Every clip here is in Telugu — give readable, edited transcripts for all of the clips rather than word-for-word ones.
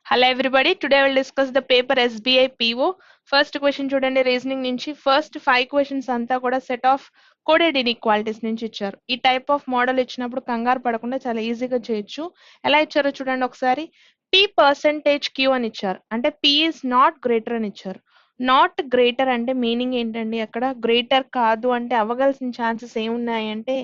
Hello everybody. Today I will discuss the paper SBI PO. First question చూడండి రీజనింగ్ నుంచి ఫస్ట్ 5 క్వశ్చన్స్ అంతా కూడా సెట్ ఆఫ్ కోడెడ్ ఇన్ఈక్వాలిటీస్ నుంచి ఇచ్చారు. ఈ టైప్ ఆఫ్ మోడల్ ఇచ్చినప్పుడు కంగారు పడకుండా చాలా ఈజీగా చేయొచ్చు. ఎలా ఇచ్చారో చూడండి ఒకసారి. P percentage Q అని ఇచ్చారు. అంటే P is not greater అని ఇచ్చారు. నాట్ గ్రేటర్ అంటే మీనింగ్ ఏంటండి? అక్కడ గ్రేటర్ కాదు అంటే అవ్వగలసిన ఛాన్సెస్ ఏమున్నాయి అంటే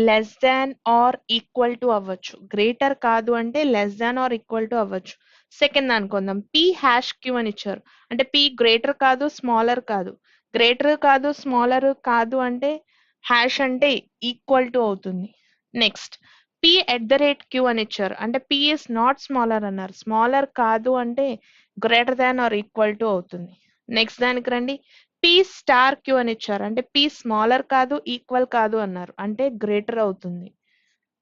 less than or equal to అవ్వచ్చు. గ్రేటర్ కాదు అంటే less than or equal to అవ్వచ్చు. సెకండ్ అనుకుందాం, పి హ్యాష్ క్యూ అని ఇచ్చారు. అంటే పి గ్రేటర్ కాదు, స్మాలర్ కాదు. గ్రేటర్ కాదు, స్మాలర్ కాదు అంటే హ్యాష్ అంటే ఈక్వల్ టు అవుతుంది. Next P at the rate Q అని ఇచ్చారు. అంటే పి ఇస్ నాట్ స్మాలర్ అన్నారు. స్మాలర్ కాదు అంటే greater than or equal to అవుతుంది. నెక్స్ట్ దానికి రండి, పి స్టార్ క్యూ అని ఇచ్చారు. అంటే పి స్మాలర్ కాదు, ఈక్వల్ కాదు అన్నారు. అంటే గ్రేటర్ అవుతుంది.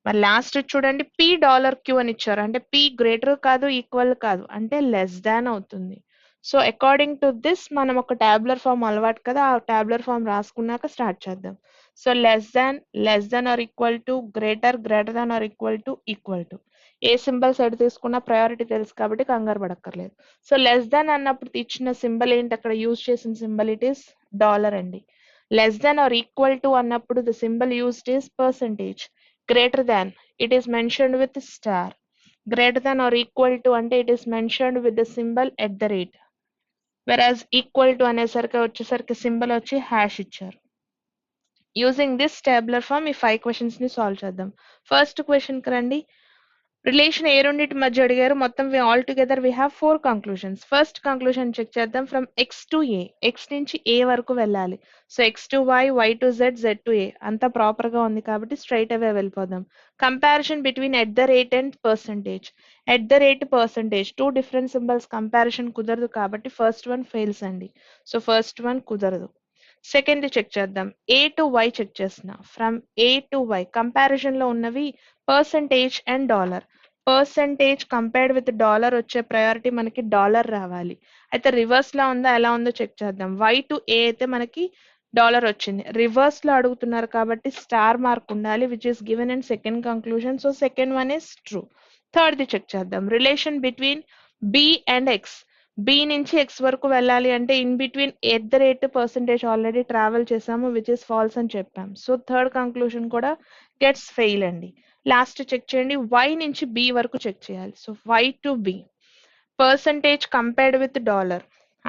మరి లాస్ట్ చూడండి, పి డాలర్ క్యూ అని ఇచ్చారు. అంటే పి గ్రేటర్ కాదు, ఈక్వల్ కాదు అంటే లెస్ దాన్ అవుతుంది. సో అకార్డింగ్ టు దిస్ మనం ఒక టాబ్యులర్ ఫామ్ అలవాటు కదా, ఆ టాబ్యులర్ ఫామ్ రాసుకున్నాక స్టార్ట్ చేద్దాం. So less than or equal to, greater than or equal to. A symbols ఎటు తీసుకున్నా ప్రయారిటీ తెలుసు కాబట్టి కంగారు పడక్కర్లేదు. సో లెస్ దాన్ అన్నప్పుడు ఇచ్చిన సింబల్ ఏంటి, అక్కడ యూజ్ చేసిన సింబల్ ఇట్ ఈస్ డాలర్ అండి. Less than or equal to అన్నప్పుడు the symbol used is percentage. Greater than, it is mentioned with star. Greater than or equal to ante it is mentioned with the symbol at the rate. Whereas equal to అనేసరికి వచ్చేసరికి సింబల్ వచ్చి హ్యాష్ ఇచ్చారు. యూజింగ్ దిస్ tabular form ఈ 5 క్వశ్చన్స్ ని సాల్వ్ చేద్దాం. ఫస్ట్ క్వశ్చన్ కి రండి. రిలేషన్ ఏ రెండింటి మధ్య అడిగారు. మొత్తం all together we have 4 conclusions. First conclusion check చేద్దాం. From X to A, X నుంచి ఏ వరకు వెళ్ళాలి. So X to Y, Y to Z, Z to A అంతా ప్రాపర్ గా ఉంది కాబట్టి స్ట్రైట్ అవే వెళ్ళిపోదాం. Comparison between at the rate and percentage. At the rate percentage two different symbols comparison కుదరదు కాబట్టి ఫస్ట్ వన్ ఫెయిల్స్ అండి. సో ఫస్ట్ వన్ కుదరదు. సెకండ్ చెక్ చేద్దాం. ఏ టు వై చెక్ చేస్తున్నా. From A to Y comparison లో ఉన్నవి percentage and dollar. Percentage compared with dollar వచ్చే ప్రయారిటీ మనకి డాలర్ రావాలి. అయితే రివర్స్ లో ఉందా ఎలా ఉందో చెక్ చేద్దాం. వై టు ఏ అయితే మనకి డాలర్ వచ్చింది. రివర్స్ లో అడుగుతున్నారు కాబట్టి స్టార్ మార్క్ ఉండాలి, which is given in second conclusion. So second one is true. Third ది చెక్ చేద్దాం. Relation between B and X. B నుంచి ఎక్స్ వరకు వెళ్ళాలి అంటే in between at the rate percentage already travel చేసాము, విచ్ ఇస్ ఫాల్స్ అని చెప్పాం. సో థర్డ్ కంక్లూజన్ కూడా గెట్స్ ఫెయిల్ అండి. లాస్ట్ చెక్ చేయండి, వై నుంచి బి వరకు చెక్ చేయాలి. So Y to B percentage compared with dollar,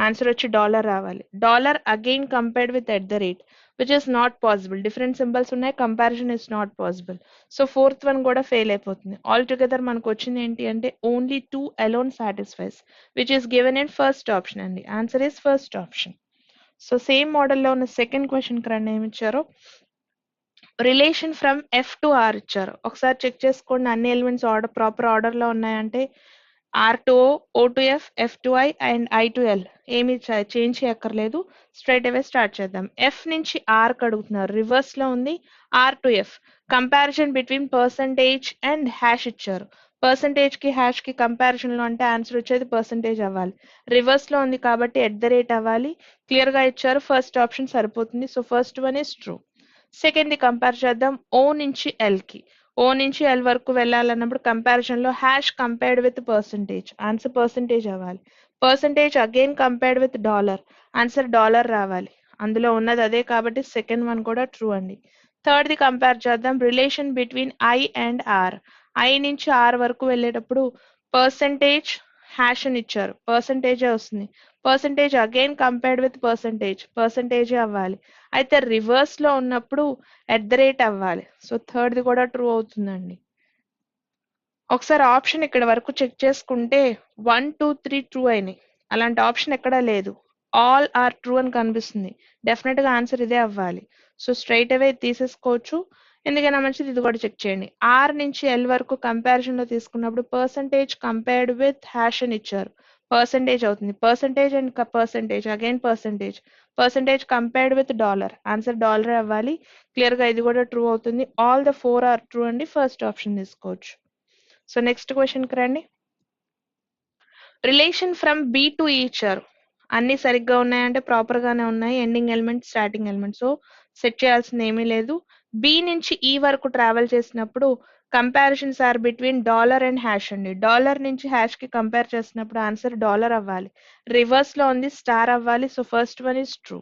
answer వచ్చి డాలర్ రావాలి. Dollar again compared with at the rate, which is not possible. Different symbols ఉన్నాయి, comparison is not possible. So fourth one కూడా ఫెయిల్ అయిపోతుంది. ఆల్ టుగెదర్ మనకు వచ్చింది ఏంటి అంటే only two alone satisfies, which is given in first option అండి. Answer is first option. So same మోడల్లో ఉన్న సెకండ్ క్వశ్చన్ కి రండి. ఏమి ఇచ్చారో relation from F to R ఇచ్చారు. ఒకసారి చెక్ చేసుకోండి అన్ని ఎలిమెంట్స్ ఆర్డర్ ప్రాపర్ ఆర్డర్ లో ఉన్నాయంటే R to O, O to F, F to I and I to L ఏమి చేంజ్ చేయక్కర్లేదు. స్ట్రైట్ అవే స్టార్ట్ చేద్దాం. ఎఫ్ నుంచి ఆర్ అడుగుతున్నారు, రివర్స్ లో ఉంది. R to F comparison between percentage and hash ఇచ్చారు. పర్సంటేజ్ కి హ్యాష్ కి కంపారిజన్ లో అంటే ఆన్సర్ వచ్చేది పర్సంటేజ్ అవ్వాలి. రివర్స్ లో ఉంది కాబట్టి ఎట్ ద రేట్ అవ్వాలి. క్లియర్ గా ఇచ్చారు, ఫస్ట్ ఆప్షన్ సరిపోతుంది. So first one is true. Second ది కంపేర్ చేద్దాం. ఓ నుంచి ఎల్ కి, ఓ నుంచి ఎల్ వరకు వెళ్ళాలన్నప్పుడు కంపారిజన్ లో hash compared with percentage, answer percentage అవ్వాలి. Percentage again compared with dollar, answer dollar రావాలి. అందులో ఉన్నది అదే కాబట్టి సెకండ్ వన్ కూడా ట్రూ అండి. థర్డ్ ది కంపేర్ చేద్దాం. Relation between I and R. I నుంచి ఆర్ వరకు వెళ్ళేటప్పుడు పర్సంటేజ్ హ్యాష్ అని ఇచ్చారు, పర్సంటేజ్ వస్తుంది. Percentage again compared with percentage అవ్వాలి. అయితే రివర్స్ లో ఉన్నప్పుడు ఎట్ ద రేట్ అవ్వాలి. సో థర్డ్ ది కూడా ట్రూ అవుతుందండి. ఒకసారి ఆప్షన్ ఇక్కడ వరకు చెక్ చేసుకుంటే 1, 2, 3 ట్రూ అయినాయి. అలాంటి ఆప్షన్ ఎక్కడా లేదు. ఆల్ ఆర్ ట్రూ అని కనిపిస్తుంది. డెఫినెట్ గా ఆన్సర్ ఇదే అవ్వాలి. సో స్ట్రైట్ అవే తీసేసుకోవచ్చు. ఎందుకైనా మంచిది ఇది కూడా చెక్ చేయండి. ఆర్ నుంచి ఎల్ వరకు కంపారిజన్ లో తీసుకున్నప్పుడు పర్సంటేజ్ కంపేర్డ్ విత్ హ్యాష్ అని ఇచ్చారు. పర్సంటేజ్ అవుతుంది. Percentage and percentage again percentage compared with dollar, answer dollar అవ్వాలి. క్లియర్ గా ఇది కూడా ట్రూ అవుతుంది. ఆల్ ద 4 ఆర్ ట్రూ అండి. ఫస్ట్ ఆప్షన్ తీసుకోవచ్చు. సో నెక్స్ట్ క్వశ్చన్ కి రండి. రిలేషన్ ఫ్రమ్ బి టు ఈ ఇచ్చారు. అన్ని సరిగ్గా ఉన్నాయంటే ప్రాపర్ గానే ఉన్నాయి. Ending element, starting element, so set చేయాల్సింది ఏమీ లేదు. బి నుంచి ఈ వరకు ట్రావెల్ చేసినప్పుడు comparisons are between dollar and hash అండి. డాలర్ నుంచి హ్యాష్ కి కంపేర్ చేసినప్పుడు ఆన్సర్ డాలర్ అవ్వాలి. రివర్స్ లో ఉంది స్టార్ అవ్వాలి. So first one is true.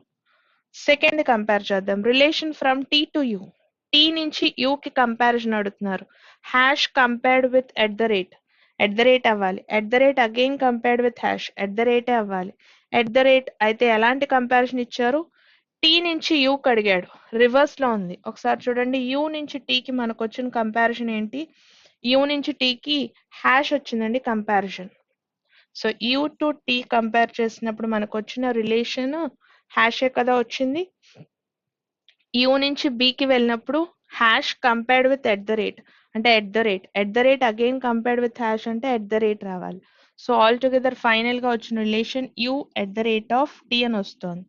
Second compare చేద్దాం. Relation from T to U. T నుంచి యూ కి కంపారిజన్ అడుగుతున్నారు. Hash compared with at the rate. At the rate అవ్వాలి. At the rate again compared with hash. At the రేటే అవ్వాలి. ఎట్ ద రేట్ అయితే ఎలాంటి కంపారిజన్ ఇచ్చారు? టీ నుంచి యూకి అడిగాడు. రివర్స్ లో ఉంది. ఒకసారి చూడండి. యూ నుంచి టీకి మనకు వచ్చిన కంపారిజన్ ఏంటి? యూ నుంచి టీకి హ్యాష్ వచ్చిందండి comparison. So U to T compare చేసినప్పుడు మనకు వచ్చిన రిలేషన్ హ్యాషే కదా వచ్చింది. యూ నుంచి బికి వెళ్ళినప్పుడు hash compared with at the rate అంటే at the rate. At the rate again compared with hash అంటే ఎట్ ద రేట్ రావాలి. సో ఆల్ టుగెదర్ ఫైనల్ గా వచ్చిన relation U at the rate of T అని వస్తుంది.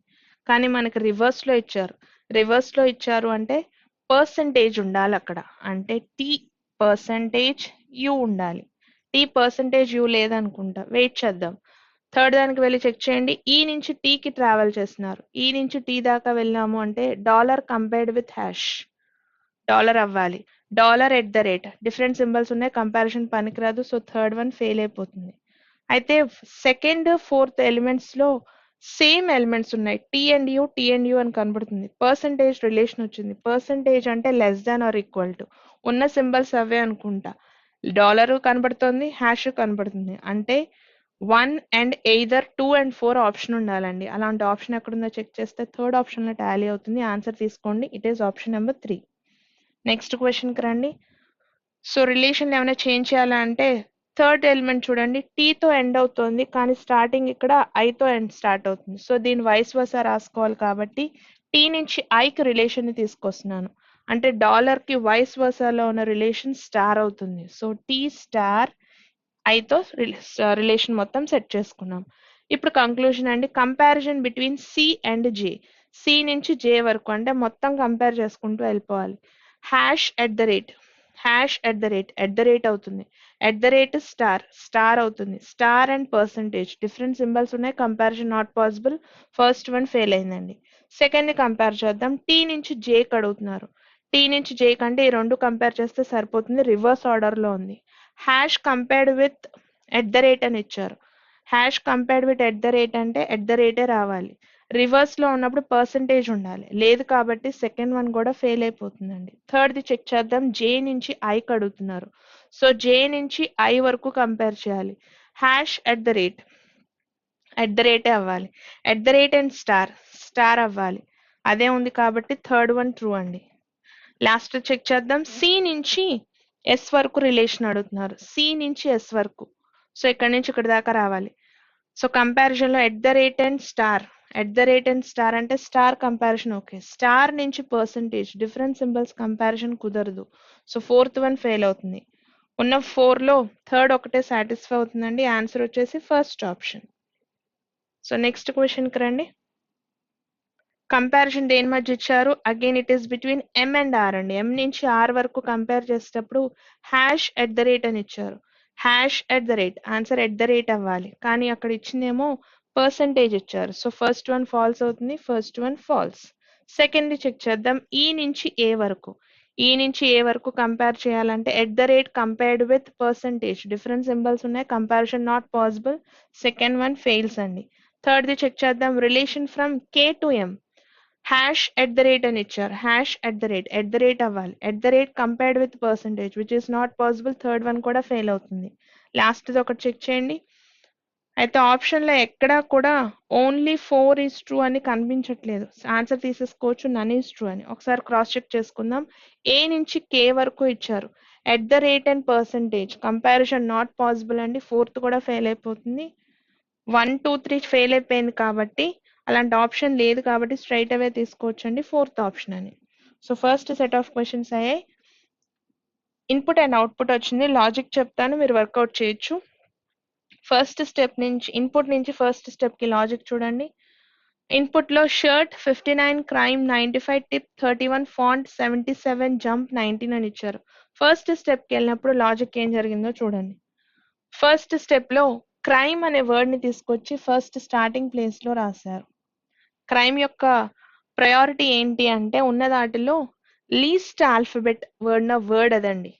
కానీ మనకి రివర్స్ లో ఇచ్చారు. రివర్స్ లో ఇచ్చారు అంటే పర్సంటేజ్ ఉండాలి అక్కడ. అంటే టీ పర్సంటేజ్ యూ ఉండాలి. టీ పర్సంటేజ్ యూ లేదనుకుంటా. వెయిట్ చేద్దాం. థర్డ్ దానికి వెళ్ళి చెక్ చేయండి. ఈ నుంచి టీకి ట్రావెల్ చేస్తున్నారు. ఈ నుంచి టీ దాకా వెళ్ళాము అంటే dollar compared with hash. Dollar అవ్వాలి. Dollar at the rate. Different symbols ఉన్నాయి. కంపారిజన్ పనికిరాదు. సో థర్డ్ వన్ ఫెయిల్ అయిపోతుంది. అయితే సెకండ్ ఫోర్త్ ఎలిమెంట్స్ లో సేమ్ ఎలిమెంట్స్ ఉన్నాయి. టీ అండ్ యూ అని కనబడుతుంది. పర్సంటేజ్ రిలేషన్ వచ్చింది. పర్సంటేజ్ అంటే less than or equal to. ఉన్న సింబల్స్ అవే అనుకుంటా. డాలర్ కనబడుతుంది. హ్యాష్ కనబడుతుంది. అంటే 1 అండ్ ఎయిదర్ 2 అండ్ 4 ఆప్షన్ ఉండాలండి. అలాంటి ఆప్షన్ ఎక్కడుందో చెక్ చేస్తే థర్డ్ ఆప్షన్ లో టాలీ అవుతుంది. ఆన్సర్ తీసుకోండి. It is option number 3. Next question కి రండి. సో రిలేషన్ ఏమైనా చేంజ్ చేయాలంటే థర్డ్ ఎలిమెంట్ చూడండి. టీతో ఎండ్ అవుతుంది కానీ స్టార్టింగ్ ఇక్కడ ఐతో ఎండ్ స్టార్ట్ అవుతుంది. సో దీని వైస్ వర్సా రాసుకోవాలి కాబట్టి టీ నుంచి ఐకి రిలేషన్ ని తీసుకొస్తున్నాను. అంటే డాలర్ కి వైస్ వర్సాలో ఉన్న రిలేషన్ స్టార్ అవుతుంది. సో టీ స్టార్ ఐతో రిలేషన్ మొత్తం సెట్ చేసుకున్నాం. ఇప్పుడు కంక్లూజన్ అండి. Comparison between C and J. C నుంచి జే వరకు అంటే మొత్తం కంపేర్ చేసుకుంటూ వెళ్ళిపోవాలి. Hash at the rate. Hash at the rate. At the rate అవుతుంది. At the rate star. Star అవుతుంది. Star and percentage different symbols ఉన్నాయి. Comparison not possible. First one fail అయిందండి. సెకండ్ కంపేర్ చేద్దాం. టీ నుంచి జేకి అడుగుతున్నారు. టీ నుంచి జే కంటే ఈ రెండు కంపేర్ చేస్తే సరిపోతుంది. రివర్స్ ఆర్డర్ లో ఉంది. Hash compared with at the rate అని ఇచ్చారు. Hash compared with at the rate అంటే ఎట్ ద రేటే రావాలి. రివర్స్ లో ఉన్నప్పుడు పర్సంటేజ్ ఉండాలి. లేదు కాబట్టి సెకండ్ వన్ కూడా ఫెయిల్ అయిపోతుందండి. థర్డ్ ది చెక్ చేద్దాం. జే నుంచి ఐకి అడుగుతున్నారు. సో జే నుంచి ఐ వరకు కంపేర్ చేయాలి. Hash at the rate. At the రేటే అవ్వాలి. At the rate and star. Star అవ్వాలి. అదే ఉంది కాబట్టి థర్డ్ వన్ ట్రూ అండి. లాస్ట్ చెక్ చేద్దాం. సి నుంచి ఎస్ వరకు రిలేషన్ అడుగుతున్నారు. సి నుంచి ఎస్ వరకు. సో ఇక్కడ నుంచి ఇక్కడ దాకా రావాలి. సో కంపారిజన్ లో at the rate and star. At the rate and star అంటే స్టార్ కంపారిజన్ ఓకే. స్టార్ నుంచి పర్సంటేజ్ డిఫరెంట్ సింబల్స్ కంపారిజన్ కుదరదు. సో ఫోర్త్ వన్ ఫెయిల్ అవుతుంది. ఉన్న 4 లో థర్డ్ ఒకటే సాటిస్ఫై అవుతుందండి. ఆన్సర్ వచ్చేసి first option. So next question కి రండి. కంపారిజన్ దేని మధ్య ఇచ్చారు? Again it is between M and R అండి. ఎం నుంచి ఆర్ వరకు కంపేర్ చేసేటప్పుడు హ్యాష్ ఎట్ ద రేట్ అని ఇచ్చారు. Hash at the rate. Answer at the rate అవ్వాలి. కానీ అక్కడ ఇచ్చిందేమో పర్సంటేజ్ ఇచ్చారు. సో ఫస్ట్ వన్ ఫాల్స్ అవుతుంది. First one false. Second check చేద్దాం. ఈ నుంచి ఏ వరకు. ఈ నుంచి ఏ వరకు కంపేర్ చేయాలంటే at the rate compared with percentage different symbols ఉన్నాయి. Comparison not possible. Second one fails అండి. థర్డ్ ది చెక్ చేద్దాం. Relation from K to M. Hash at the rate అని ఇచ్చారు. Hash at the rate. At the rate అవ్వాలి. At the rate compared with percentage which is not possible. Third one కూడా ఫెయిల్ అవుతుంది. లాస్ట్ ఒకటి చెక్ చేయండి. అయితే ఆప్షన్ లో ఎక్కడా కూడా ఓన్లీ 4 ఈస్ ట్రూ అని కనిపించట్లేదు. ఆన్సర్ తీసేసుకోవచ్చు. నన్ ఈస్ ట్రూ అని. ఒకసారి క్రాస్ చెక్ చేసుకుందాం. ఏ నుంచి కే వరకు ఇచ్చారు. At the rate and percentage comparison not possible అండి. ఫోర్త్ కూడా ఫెయిల్ అయిపోతుంది. 1, 2, 3 ఫెయిల్ అయిపోయింది కాబట్టి అలాంటి ఆప్షన్ లేదు కాబట్టి స్ట్రైట్ అవే తీసుకోవచ్చండి ఫోర్త్ ఆప్షన్ అని. So first set of questions అయ్యాయి. ఇన్పుట్ అండ్ అవుట్పుట్ వచ్చింది. లాజిక్ చెప్తాను, మీరు వర్కౌట్ చేయొచ్చు. ఫస్ట్ స్టెప్ నుంచి ఇన్పుట్ నుంచి ఫస్ట్ స్టెప్ కి లాజిక్ చూడండి. ఇన్పుట్ లో shirt 59, crime 95, tip 31, font 77, jump 19 అని ఇచ్చారు. ఫస్ట్ స్టెప్ కి వెళ్ళినప్పుడు లాజిక్ ఏం జరిగిందో చూడండి. ఫస్ట్ స్టెప్ లో క్రైమ్ అనే వర్డ్ ని తీసుకొచ్చి ఫస్ట్ స్టార్టింగ్ ప్లేస్ లో రాశారు. క్రైమ్ యొక్క ప్రయారిటీ ఏంటి అంటే ఉన్న దాటిలో లీస్ట్ ఆల్ఫబెట్ వర్డ్ అదండి.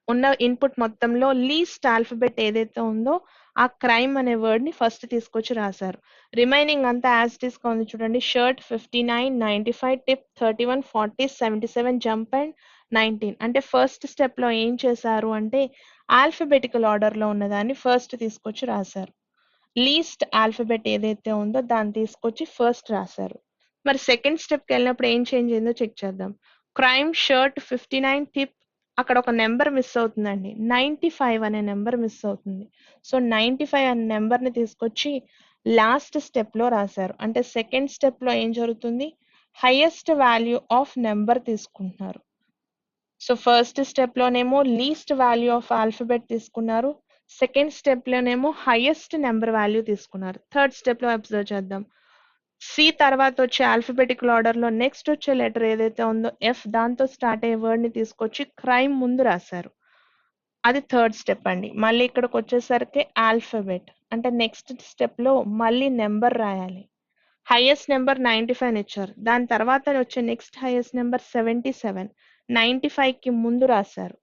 ఉన్న ఇన్పుట్ మొత్తంలో లీస్ట్ ఆల్ఫబెట్ ఏదైతే ఉందో ఆ క్రైమ్ అనే వర్డ్ ని ఫస్ట్ తీసుకొచ్చి రాశారు. రిమైనింగ్ అంతా యాజ్ ఇట్ ఈస్ గా ఉంది చూడండి. Shirt 59, 95, tip 31, 40, 77, jump and 19. అంటే ఫస్ట్ స్టెప్ లో ఏం చేశారు అంటే ఆల్ఫబెటికల్ ఆర్డర్ లో ఉన్నదాన్ని ఫస్ట్ తీసుకొచ్చి రాశారు. లీస్ట్ ఆల్ఫబెట్ ఏదైతే ఉందో దాన్ని తీసుకొచ్చి ఫస్ట్ రాశారు. మరి సెకండ్ స్టెప్కి వెళ్ళినప్పుడు ఏం చేంజ్ అయిందో చెక్ చేద్దాం. క్రైమ్ షర్ట్ 59 టిప్ అక్కడ ఒక నెంబర్ మిస్ అవుతుందండి. 95 అనే నెంబర్ మిస్ అవుతుంది. సో 95 అనే నెంబర్ ని తీసుకొచ్చి లాస్ట్ స్టెప్ లో రాశారు. అంటే సెకండ్ స్టెప్ లో ఏం జరుగుతుంది, హైయెస్ట్ వాల్యూ ఆఫ్ నెంబర్ తీసుకుంటున్నారు. సో ఫస్ట్ స్టెప్ లోనేమో లీస్ట్ వాల్యూ ఆఫ్ ఆల్ఫబెట్ తీసుకున్నారు. సెకండ్ స్టెప్ లోనేమో హైయెస్ట్ నెంబర్ వాల్యూ తీసుకున్నారు. థర్డ్ స్టెప్ లో అబ్జర్వ్ చేద్దాం. సి తర్వాత వచ్చే ఆల్ఫబెటికల్ ఆర్డర్ లో నెక్స్ట్ వచ్చే లెటర్ ఏదైతే ఉందో ఎఫ్, దాంతో స్టార్ట్ అయ్యే వర్డ్ ని తీసుకొచ్చి క్రైమ్ ముందు రాశారు. అది థర్డ్ స్టెప్ అండి. మళ్ళీ ఇక్కడికి వచ్చేసరికి ఆల్ఫబెట్ అంటే నెక్స్ట్ స్టెప్ లో మళ్ళీ నెంబర్ రాయాలి. హైయెస్ట్ నెంబర్ 95 ఇచ్చారు. దాని తర్వాత వచ్చే నెక్స్ట్ హైయెస్ట్ నెంబర్ 77, 95 కి ముందు రాశారు.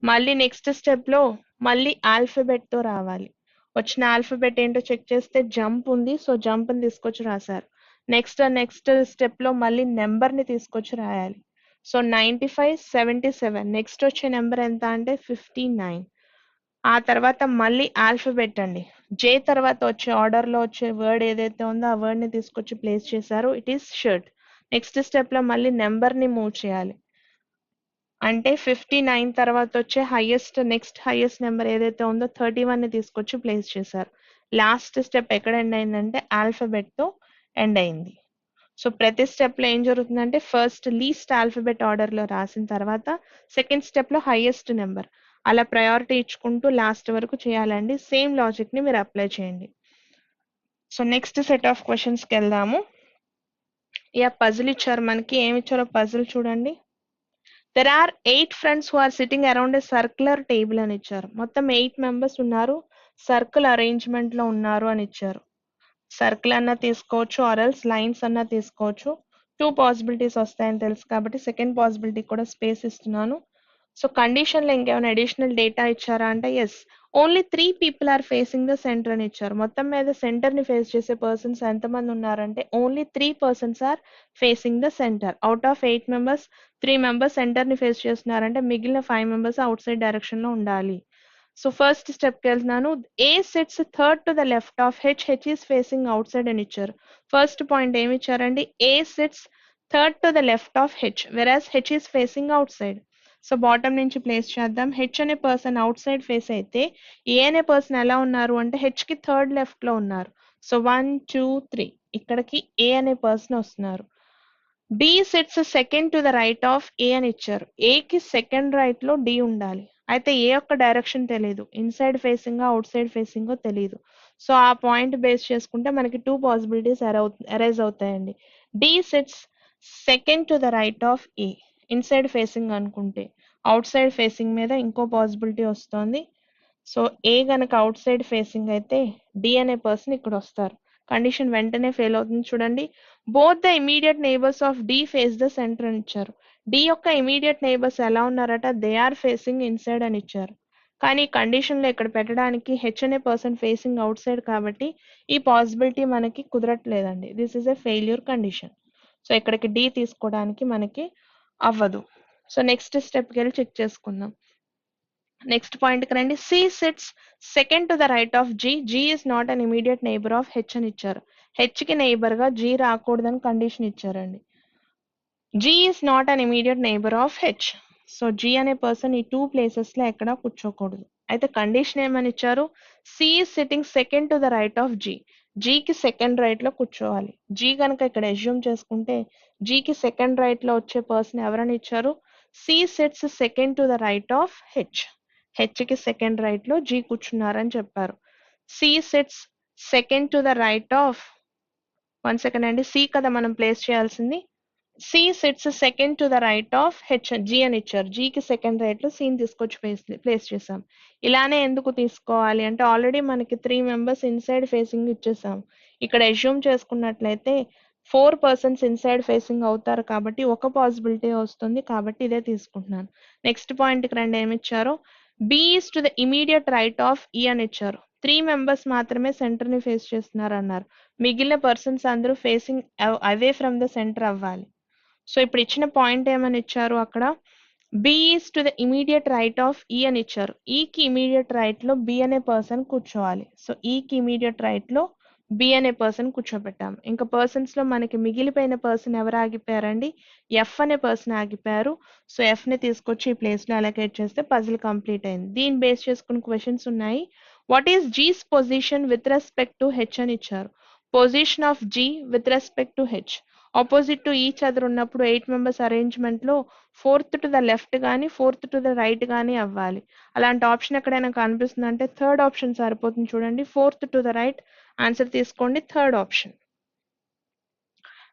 మళ్ళీ నెక్స్ట్ స్టెప్ లో మళ్ళీ ఆల్ఫబెట్ తో రావాలి. వచ్చిన ఆల్ఫబెట్ ఏంటో చెక్ చేస్తే జంప్ ఉంది. సో జంప్ ని తీసుకొచ్చి రాశారు. నెక్స్ట్ స్టెప్ లో మళ్ళీ నెంబర్ ని తీసుకొచ్చి రాయాలి. సో 95, 77, నెక్స్ట్ వచ్చే నెంబర్ ఎంత అంటే 59. ఆ తర్వాత మళ్ళీ ఆల్ఫబెట్ అండి. జే తర్వాత వచ్చే ఆర్డర్ లో వచ్చే వర్డ్ ఏదైతే ఉందో ఆ వర్డ్ ని తీసుకొచ్చి ప్లేస్ చేశారు. It is shirt. Next step లో మళ్ళీ నెంబర్ ని మూవ్ చేయాలి. అంటే 59 తర్వాత వచ్చే నెక్స్ట్ హైయెస్ట్ నెంబర్ ఏదైతే ఉందో 31 ని తీసుకొచ్చి ప్లేస్ చేశారు. లాస్ట్ స్టెప్ ఎక్కడ ఎండ్ అయిందంటే ఆల్ఫబెట్ తో ఎండ్ అయింది. సో ప్రతి స్టెప్ లో ఏం జరుగుతుందంటే ఫస్ట్ లీస్ట్ ఆల్ఫబెట్ ఆర్డర్ లో రాసిన తర్వాత సెకండ్ స్టెప్ లో హైయెస్ట్ నెంబర్, అలా ప్రయారిటీ ఇచ్చుకుంటూ లాస్ట్ వరకు చేయాలండి. సేమ్ లాజిక్ ని మీరు అప్లై చేయండి. So next set of questions కి వెళ్దాము. పజిల్ ఇచ్చారు మనకి. ఏమి ఇచ్చారో పజిల్ చూడండి. There are 8 friends who are sitting around a circular table అని ఇచ్చారు. మొత్తం 8 మెంబర్స్ ఉన్నారు, సర్కిల్ అరేంజ్మెంట్ లో ఉన్నారు అని ఇచ్చారు. సర్కిల్ అన్నా తీసుకోవచ్చు, ఆర్ఎల్స్ లైన్స్ అన్నా తీసుకోవచ్చు. 2 పాసిబిలిటీస్ వస్తాయని తెలుసు కాబట్టి సెకండ్ పాసిబిలిటీ కూడా స్పేస్ ఇస్తున్నాను. సో కండిషన్ లో ఇంకేమైనా అడిషనల్ డేటా ఇచ్చారా అంటే yes, only 3 people are facing the centre అని ఇచ్చారు. మొత్తం మీద సెంటర్ ని ఫేస్ చేసే పర్సన్స్ ఎంతమంది ఉన్నారంటే only 3 persons are facing the centre. Out of 8 members 3 members centre ని ఫేస్ చేస్తున్నారంటే మిగిలిన 5 మెంబర్స్ అవుట్ సైడ్ డైరెక్షన్ లో ఉండాలి. సో ఫస్ట్ స్టెప్ కి వెళ్తున్నాను. A sits third to the left of H, H is facing outside అని ఇచ్చారు. ఫస్ట్ పాయింట్ ఏమి ఇచ్చారండి, A sits third to the left of H whereas H is facing outside. So bottom నుంచి ప్లేస్ చేద్దాం. హెచ్ అనే పర్సన్ అవుట్ సైడ్ ఫేస్ అయితే ఏ అనే పర్సన్ ఎలా ఉన్నారు అంటే హెచ్ కి థర్డ్ లెఫ్ట్ లో ఉన్నారు. సో 1, 2, 3 ఇక్కడికి ఏ అనే పర్సన్ వస్తున్నారు. D sits second to the right of A అని ఇచ్చారు. ఏ కి సెకండ్ రైట్ లో డి ఉండాలి. అయితే ఏ యొక్క డైరెక్షన్ తెలియదు, inside facing outside facing తెలియదు. సో ఆ పాయింట్ బేస్ చేసుకుంటే మనకి 2 పాసిబిలిటీస్ అరైజ్ అవుతాయండి. D sits second to the right of A inside facing అనుకుంటే, అవుట్ సైడ్ ఫేసింగ్ మీద ఇంకో పాసిబిలిటీ వస్తుంది. సో ఏ గనక అవుట్ సైడ్ ఫేసింగ్ అయితే డి అనే పర్సన్ ఇక్కడ వస్తారు. కండిషన్ వెంటనే ఫెయిల్ అవుతుంది చూడండి. Both the immediate neighbours of D face the centre అని ఇచ్చారు. డి యొక్క ఇమీడియట్ నైబర్స్ ఎలా ఉన్నారట, దే ఆర్ ఫేసింగ్ ఇన్సైడ్ అని ఇచ్చారు. కానీ కండిషన్ లో ఇక్కడ పెట్టడానికి హెచ్ అనే పర్సన్ ఫేసింగ్ అవుట్ సైడ్ కాబట్టి ఈ పాసిబిలిటీ మనకి కుదరట్లేదండి. This is a failure condition. So ఇక్కడికి డి తీసుకోవడానికి మనకి అవ్వదు. సో నెక్స్ట్ స్టెప్కి వెళ్ళి చెక్ చేసుకుందాం. నెక్స్ట్ పాయింట్ కి రండి. C sits second to the right of G, G is not an immediate neighbour of H అని ఇచ్చారు. హెచ్ కి నైబర్ గా జీ రాకూడదని కండిషన్ ఇచ్చారండి. G is not an immediate neighbour of H. So G అనే పర్సన్ ఈ 2 ప్లేసెస్ లో ఎక్కడా కూర్చోకూడదు. అయితే కండిషన్ ఏమని ఇచ్చారు, C is sitting second to the right of G, జీకి సెకండ్ రైట్ లో కూర్చోవాలి. జీ కనుక ఇక్కడ అజ్యూమ్ చేసుకుంటే జీకి సెకండ్ రైట్ లో వచ్చే పర్సన్ ఎవరని ఇచ్చారు, C sits second to the right of H, H కి సెకండ్ రైట్ లో జీ కూర్చున్నారని చెప్పారు. C sits second to the right of, 1 second అండి, సి కదా మనం ప్లేస్ చేయాల్సింది. C sits second to the right of H, G అని ఇచ్చారు. జీకి సెకండ్ రైట్ లో సీని తీసుకొచ్చి ప్లేస్ చేసాం. ఇలానే ఎందుకు తీసుకోవాలి అంటే ఆల్రెడీ మనకి 3 మెంబర్స్ ఇన్సైడ్ ఫేసింగ్ ఇచ్చేసాం. ఇక్కడ అజ్యూమ్ చేసుకున్నట్లయితే 4 పర్సన్స్ ఇన్సైడ్ ఫేసింగ్ అవుతారు కాబట్టి ఒక పాసిబిలిటీ వస్తుంది కాబట్టి ఇదే తీసుకుంటున్నాను. నెక్స్ట్ పాయింట్ కి రండి, ఏమి ఇచ్చారో B is to the immediate right of E అని ఇచ్చారు. 3 మెంబర్స్ మాత్రమే సెంటర్ ని ఫేస్ చేస్తున్నారు అన్నారు. మిగిలిన పర్సన్స్ అందరూ facing away from the centre అవ్వాలి. సో ఇప్పుడు ఇచ్చిన పాయింట్ ఏమని ఇచ్చారు అక్కడ, B is to the immediate right of E అని ఇచ్చారు. ఈకి ఇమీడియట్ రైట్ లో బి అనే పర్సన్ కూర్చోవాలి. సో ఈకి ఇమీడియట్ రైట్ లో బి అనే పర్సన్ కూర్చోబెట్టాము. ఇంకా పర్సన్స్ లో మనకి మిగిలిపోయిన పర్సన్ ఎవరు ఆగిపోయారండి, ఎఫ్ అనే పర్సన్ ఆగిపోయారు. సో ఎఫ్ ని తీసుకొచ్చి ఈ ప్లేస్ లో అలొకేట్ చేస్తే పజిల్ కంప్లీట్ అయింది. దీన్ని బేస్ చేసుకుని క్వశ్చన్స్ ఉన్నాయి. What is G's position with respect to H అని ఇచ్చారు. Position of G with respect to H opposite to each other ఉన్నప్పుడు 8 మెంబర్స్ అరేంజ్మెంట్ లో 4th టు ద లెఫ్ట్ కానీ 4th టు ద రైట్ కానీ అవ్వాలి. అలాంటి ఆప్షన్ ఎక్కడైనా కనిపిస్తుంది అంటే థర్డ్ ఆప్షన్ సరిపోతుంది చూడండి. 4th to the right answer తీసుకోండి, third option.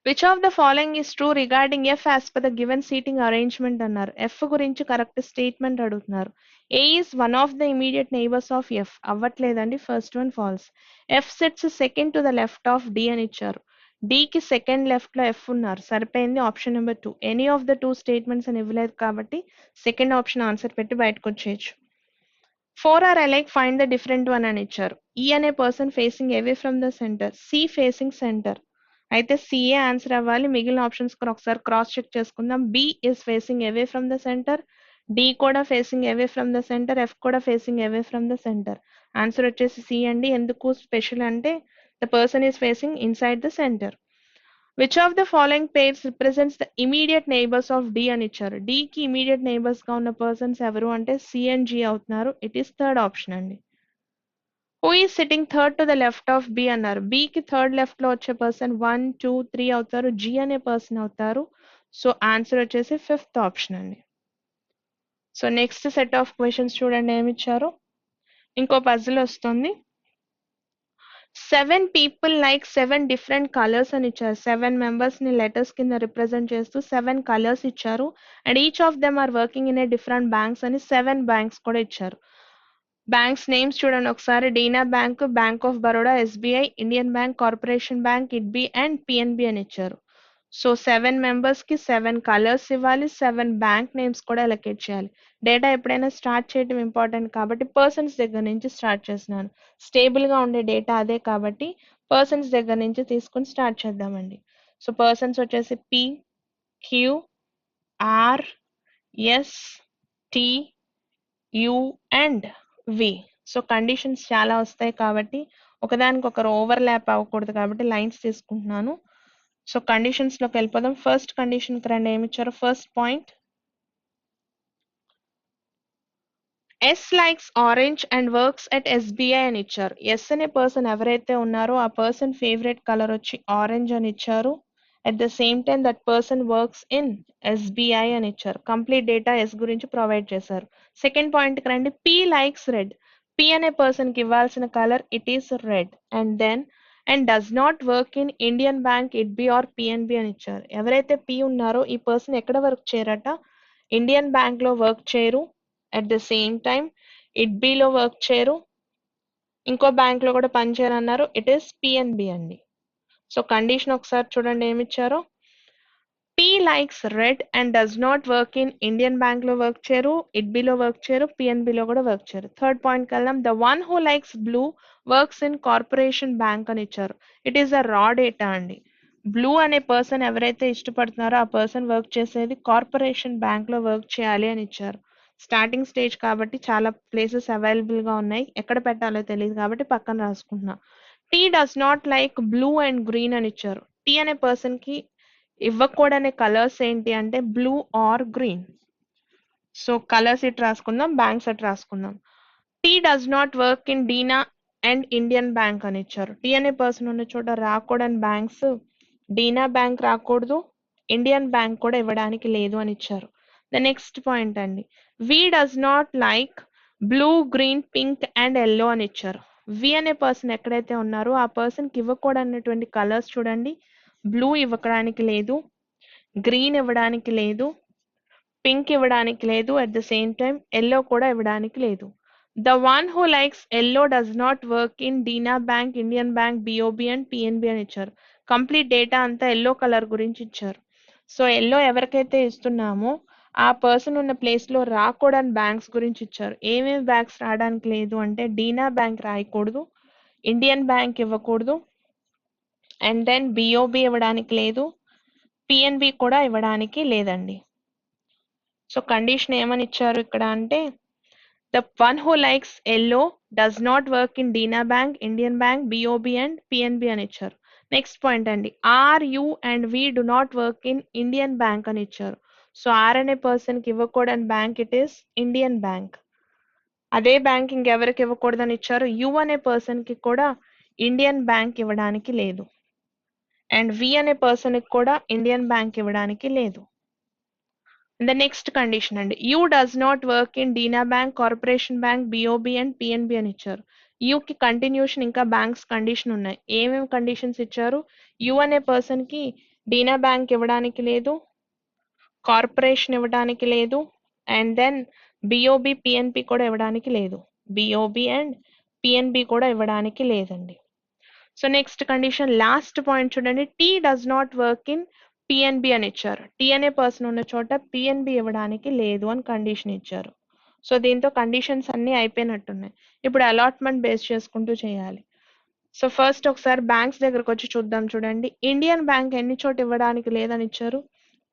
Which of the following is true regarding F as per the given seating arrangement అన్నారు. ఎఫ్ గురించి కరెక్ట్ స్టేట్మెంట్ అడుగుతున్నారు. A is one of the immediate neighbours of F అవ్వట్లేదండి, first one falls. F sits second to the left of D అని ఇచ్చారు. కి సెకండ్ లెఫ్ట్ లో ఎఫ్ ఉన్నారు, సరిపోయింది option number 2. Any of the 2 statements అని ఇవ్వలేదు కాబట్టి సెకండ్ ఆప్షన్ ఆన్సర్ పెట్టి బయటకు వచ్చేయచ్చు. 4 are alike find the different one అని ఇచ్చారు. ఈ అనే person facing away from the centre, C facing centre, అయితే సిఏ ఆన్సర్ అవ్వాలి. మిగిలిన ఆప్షన్స్ కూడా ఒకసారి క్రాస్ చెక్ చేసుకుందాం. B is facing away from the centre, D కూడా facing away from the centre, F కూడా facing away from the centre. Answer వచ్చేసి సి అండి. ఎందుకు స్పెషల్ అంటే the person is facing inside the centre. Which of the following pairs represents the immediate neighbours of D అని ఇచ్చారు. డి కి ఇమీడియట్ నైబర్స్ గా ఉన్న పర్సన్స్ ఎవరు అంటే సి అండ్ జి అవుతున్నారు. ఇట్ ఈస్ థర్డ్ ఆప్షన్ అండి. Who is sitting third to the left of B అన్నారు. బి కి థర్డ్ లెఫ్ట్ లో వచ్చే పర్సన్ 1, 2, 3 అవుతారు. జి అనే పర్సన్ అవుతారు. సో ఆన్సర్ వచ్చేసి ఫిఫ్త్ ఆప్షన్ అండి. So next set of questions చూడండి ఏమి ఇచ్చారు. ఇంకో పజిల్ వస్తుంది. 7 people like 7 different కలర్స్ అని ఇచ్చారు. 7 మెంబర్స్ ని లెటర్స్ కింద రిప్రజెంట్ చేస్తూ 7 కలర్స్ ఇచ్చారు. And each of them are working in a different banks అని 7 బ్యాంక్స్ కూడా ఇచ్చారు. బ్యాంక్స్ నేమ్స్ చూడండి ఒకసారి. Dena bank, bank of Baroda, SBI, Indian bank, corporation bank, IDBI and PNB అని ఇచ్చారు. సో 7 మెంబర్స్ కి 7 కలర్స్ ఇవ్వాలి, 7 బ్యాంక్ నేమ్స్ కూడా అలొకేట్ చేయాలి. డేటా ఎప్పుడైనా స్టార్ట్ చేయడం ఇంపార్టెంట్ కాబట్టి పర్సన్స్ దగ్గర నుంచి స్టార్ట్ చేస్తున్నాను. స్టేబుల్ గా ఉండే డేటా అదే కాబట్టి పర్సన్స్ దగ్గర నుంచి తీసుకొని స్టార్ట్ చేద్దామండి. సో పర్సన్స్ వచ్చేసి P, Q, R, S, T, U and V. So conditions చాలా వస్తాయి కాబట్టి ఒకదానికొకరు ఓవర్లాప్ అవ్వకూడదు కాబట్టి లైన్స్ తీసుకుంటున్నాను. సో కండిషన్స్ లోకి వెళ్ళిపోదాం. ఫస్ట్ కండిషన్ కి రండి. ఏమి ఇచ్చారు? First point, S likes orange and works at SBI అని ఇచ్చారు. ఎస్ అనే పర్సన్ ఎవరైతే ఉన్నారో ఆ పర్సన్ ఫేవరెట్ కలర్ వచ్చి ఆరెంజ్ అని ఇచ్చారు. At the same time that person works in SBI అని ఇచ్చారు. కంప్లీట్ డేటా ఎస్ గురించి ప్రొవైడ్ చేశారు. సెకండ్ పాయింట్ కి రండి. P likes red. పి అనే పర్సన్ కి ఇవ్వాల్సిన colour it is red. And then and does not work in Indian bank, ఇడ్బి or PNB అని ఇచ్చారు. ఎవరైతే పి ఉన్నారో ఈ పర్సన్ ఎక్కడ వర్క్ చేయరట, ఇండియన్ బ్యాంక్ లో వర్క్ చేయరు. అట్ ద సేమ్ టైం ఇడ్బిలో వర్క్ చేయరు, ఇంకో బ్యాంక్ లో కూడా పనిచేయరు అన్నారు. ఇట్ ఈస్ పిఎన్బి అండి. సో కండిషన్ ఒకసారి చూడండి ఏమి ఇచ్చారో. P likes red and does not work in Indian bank లో వర్క్ చేయరు, ఇడ్బిలో వర్క్ చేయరు, పిఎన్బిలో కూడా వర్క్ చేయరు. థర్డ్ పాయింట్ కి వెళ్దాం. The one who likes blue works in corporation bank అని ఇచ్చారు. ఇట్ ఈస్ అ రా డేటా అండి. బ్లూ అనే పర్సన్ ఎవరైతే ఇష్టపడుతున్నారో ఆ పర్సన్ వర్క్ చేసేది కార్పొరేషన్ బ్యాంక్ లో వర్క్ చేయాలి అని ఇచ్చారు. స్టార్టింగ్ స్టేజ్ కాబట్టి చాలా ప్లేసెస్ అవైలబుల్ గా ఉన్నాయి, ఎక్కడ పెట్టాలో తెలియదు కాబట్టి పక్కన రాసుకుంటున్నా. T does not like blue and green అని ఇచ్చారు. టీ అనే పర్సన్ కి ఇవ్వకూడని కలర్స్ ఏంటి అంటే blue or green. So colours ఇట్ రాసుకుందాం, బ్యాంక్స్ ఇట్ రాసుకుందాం. T does not work in Dena and Indian bank అని ఇచ్చారు. టీ అనే పర్సన్ ఉన్న చోట రాకూడని బ్యాంక్స్ డీనా బ్యాంక్ రాకూడదు, ఇండియన్ బ్యాంక్ కూడా ఇవ్వడానికి లేదు అని ఇచ్చారు. ద నెక్స్ట్ పాయింట్ అండి. V does not like blue, green, pink and yellow అని ఇచ్చారు. వి అనే పర్సన్ ఎక్కడైతే ఉన్నారో ఆ పర్సన్ కి ఇవ్వకూడనటువంటి కలర్స్ చూడండి. బ్లూ ఇవ్వడానికి లేదు, గ్రీన్ ఇవ్వడానికి లేదు, పింక్ ఇవ్వడానికి లేదు, at the same time yellow కూడా ఇవ్వడానికి లేదు. The one who likes yellow does not work in Dena bank, Indian bank, BOB and PNB అని ఇచ్చారు. కంప్లీట్ డేటా అంతా ఎల్లో కలర్ గురించి ఇచ్చారు. సో ఎల్లో ఎవరికైతే ఇస్తున్నామో ఆ పర్సన్ ఉన్న ప్లేస్ లో రాకూడని బ్యాంక్స్ గురించి ఇచ్చారు. ఏమేమి బ్యాంక్స్ రావడానికి లేదు అంటే డీనా బ్యాంక్ రాయకూడదు, ఇండియన్ బ్యాంక్ ఇవ్వకూడదు, అండ్ దెన్ బిఓబి ఇవ్వడానికి లేదు, పిఎన్బి కూడా ఇవ్వడానికి లేదండి. సో కండిషన్ ఏమని ఇచ్చారు ఇక్కడ అంటే the one who likes yellow does not work in Dina Bank, Indian Bank, BOB and PNB అని ఇచ్చారు. నెక్స్ట్ పాయింట్ అండి, R U and V do not work in Indian bank అని ఇచ్చారు. సో ఆర్ అనే పర్సన్ కి ఇవ్వకూడని bank it is Indian bank. అదే బ్యాంక్ ఇంకెవరికి ఇవ్వకూడదని ఇచ్చారు, యు అనే పర్సన్ కి కూడా ఇండియన్ బ్యాంక్ ఇవ్వడానికి లేదు, అండ్ వి అనే పర్సన్ కి కూడా ఇండియన్ బ్యాంక్ ఇవ్వడానికి లేదు. The next condition అండి, U does not work in Dena bank, corporation bank, BOB and PNB అని ఇచ్చారు. కి కంటిన్యూషన్ ఇంకా బ్యాంక్స్ కండిషన్ ఉన్నాయి. ఏమేమి కండిషన్స్ ఇచ్చారు, యు అనే పర్సన్ కి డీనా బ్యాంక్ ఇవ్వడానికి లేదు, కార్పొరేషన్ ఇవ్వడానికి లేదు, అండ్ దెన్ బిఓబి పిఎన్బి కూడా ఇవ్వడానికి లేదు. బిఓబి అండ్ పిఎన్బి కూడా ఇవ్వడానికి లేదండి. So next condition last point చూడండి, T does not work in PNB అని ఇచ్చారు. టీ అనే పర్సన్ ఉన్న చోట పిఎన్బి ఇవ్వడానికి లేదు అని కండిషన్ ఇచ్చారు. సో దీంతో కండిషన్స్ అన్ని అయిపోయినట్టున్నాయి. ఇప్పుడు అలాట్మెంట్ బేస్ చేసుకుంటూ చేయాలి. సో ఫస్ట్ ఒకసారి బ్యాంక్స్ దగ్గరకు వచ్చి చూద్దాం. చూడండి, ఇండియన్ బ్యాంక్ ఎన్ని చోట ఇవ్వడానికి లేదని ఇచ్చారు,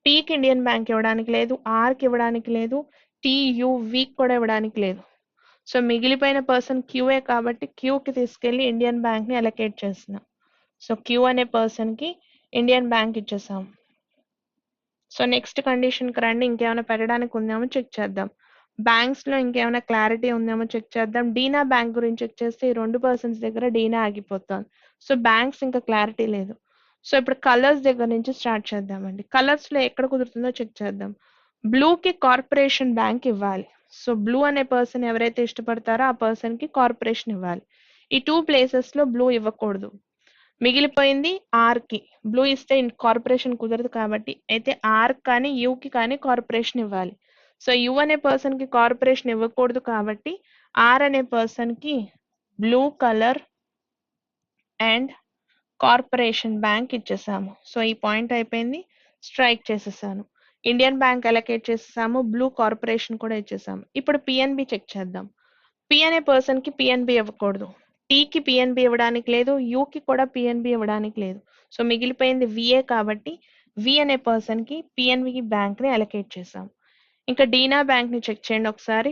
టీకి ఇండియన్ బ్యాంక్ ఇవ్వడానికి లేదు, ఆర్కి ఇవ్వడానికి లేదు, టీయువికి కూడా ఇవ్వడానికి లేదు. సో మిగిలిపోయిన పర్సన్ క్యూఏ కాబట్టి క్యూకి తీసుకెళ్లి ఇండియన్ బ్యాంక్ ని అలొకేట్ చేస్తున్నాం. సో క్యూ అనే పర్సన్ కి ఇండియన్ బ్యాంక్ ఇచ్చేసాం. సో నెక్స్ట్ కండిషన్ కి రండి, ఇంకేమైనా పెట్టడానికి ఉందేమో చెక్ చేద్దాం. బ్యాంక్స్ లో ఇంకేమైనా క్లారిటీ ఉందేమో చెక్ చేద్దాం. డీనా బ్యాంక్ గురించి చెక్ చేస్తే ఈ రెండు పర్సన్స్ దగ్గర డీనా ఆగిపోతుంది. సో బ్యాంక్స్ ఇంకా క్లారిటీ లేదు. సో ఇప్పుడు కలర్స్ దగ్గర నుంచి స్టార్ట్ చేద్దామండి. కలర్స్ లో ఎక్కడ కుదురుతుందో చెక్ చేద్దాం. బ్లూ కి కార్పొరేషన్ బ్యాంక్ ఇవ్వాలి. సో బ్లూ అనే పర్సన్ ఎవరైతే ఇష్టపడతారో ఆ పర్సన్ కి కార్పొరేషన్ ఇవ్వాలి. ఈ టూ ప్లేసెస్ లో బ్లూ ఇవ్వకూడదు. మిగిలిపోయింది ఆర్ కి. బ్లూ ఇస్తే కార్పొరేషన్ కుదరదు కాబట్టి అయితే ఆర్ కానీ యూ కి కానీ కార్పొరేషన్ ఇవ్వాలి. సో యు అనే పర్సన్ కి కార్పొరేషన్ ఇవ్వకూడదు కాబట్టి ఆర్ అనే పర్సన్ కి blue colour and corporation bank ఇచ్చేసాము. సో ఈ పాయింట్ అయిపోయింది, స్ట్రైక్ చేసేసాను. ఇండియన్ బ్యాంక్ అలొకేట్ చేసేసాము, బ్లూ కార్పొరేషన్ కూడా ఇచ్చేసాము. ఇప్పుడు పిఎన్బి చెక్ చేద్దాం. పి అనే పర్సన్ కి పిఎన్బి ఇవ్వకూడదు, టీకి పిఎన్బి ఇవ్వడానికి లేదు, యూకి కూడా పిఎన్బి ఇవ్వడానికి లేదు. సో మిగిలిపోయింది విఏ కాబట్టి వి అనే పర్సన్ కి పిఎన్బి బ్యాంక్ ని అలొకేట్ చేసాం. ఇంకా డీనా బ్యాంక్ ని చెక్ చేయండి ఒకసారి.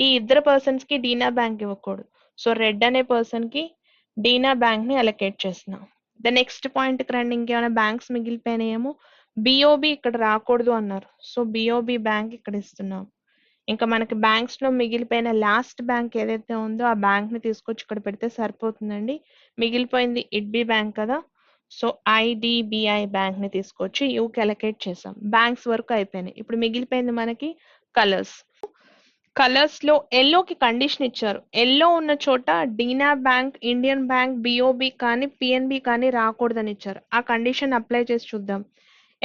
ఈ ఇద్దరు పర్సన్స్ కి డీనా బ్యాంక్ ఇవ్వకూడదు. సో రెడ్ అనే పర్సన్ కి డీనా బ్యాంక్ ని అలొకేట్ చేస్తున్నాం. ద నెక్స్ట్ పాయింట్ కి రండి, ఇంకేమైనా బ్యాంక్స్ మిగిలిపోయినాయేమో. బిఓబి ఇక్కడ రాకూడదు అన్నారు. సో బిఓబి బ్యాంక్ ఇక్కడ ఇస్తున్నాం. ఇంకా మనకి బ్యాంక్స్ లో మిగిలిపోయిన లాస్ట్ బ్యాంక్ ఏదైతే ఉందో ఆ బ్యాంక్ ని తీసుకొచ్చి ఇక్కడ పెడితే సరిపోతుందండి. మిగిలిపోయింది ఇడ్బి బ్యాంక్ కదా. సో ఐడిబిఐ బ్యాంక్ ని తీసుకొచ్చి యూకి అలొకేట్ చేసాం. బ్యాంక్స్ వరకు అయిపోయినాయి. ఇప్పుడు మిగిలిపోయింది మనకి కలర్స్. కలర్స్ లో ఎల్లోకి కండిషన్ ఇచ్చారు. ఎల్లో ఉన్న చోట డీనా బ్యాంక్, ఇండియన్ బ్యాంక్, బిఓబి కానీ పిఎన్బి కానీ రాకూడదని ఇచ్చారు. ఆ కండిషన్ అప్లై చేసి చూద్దాం.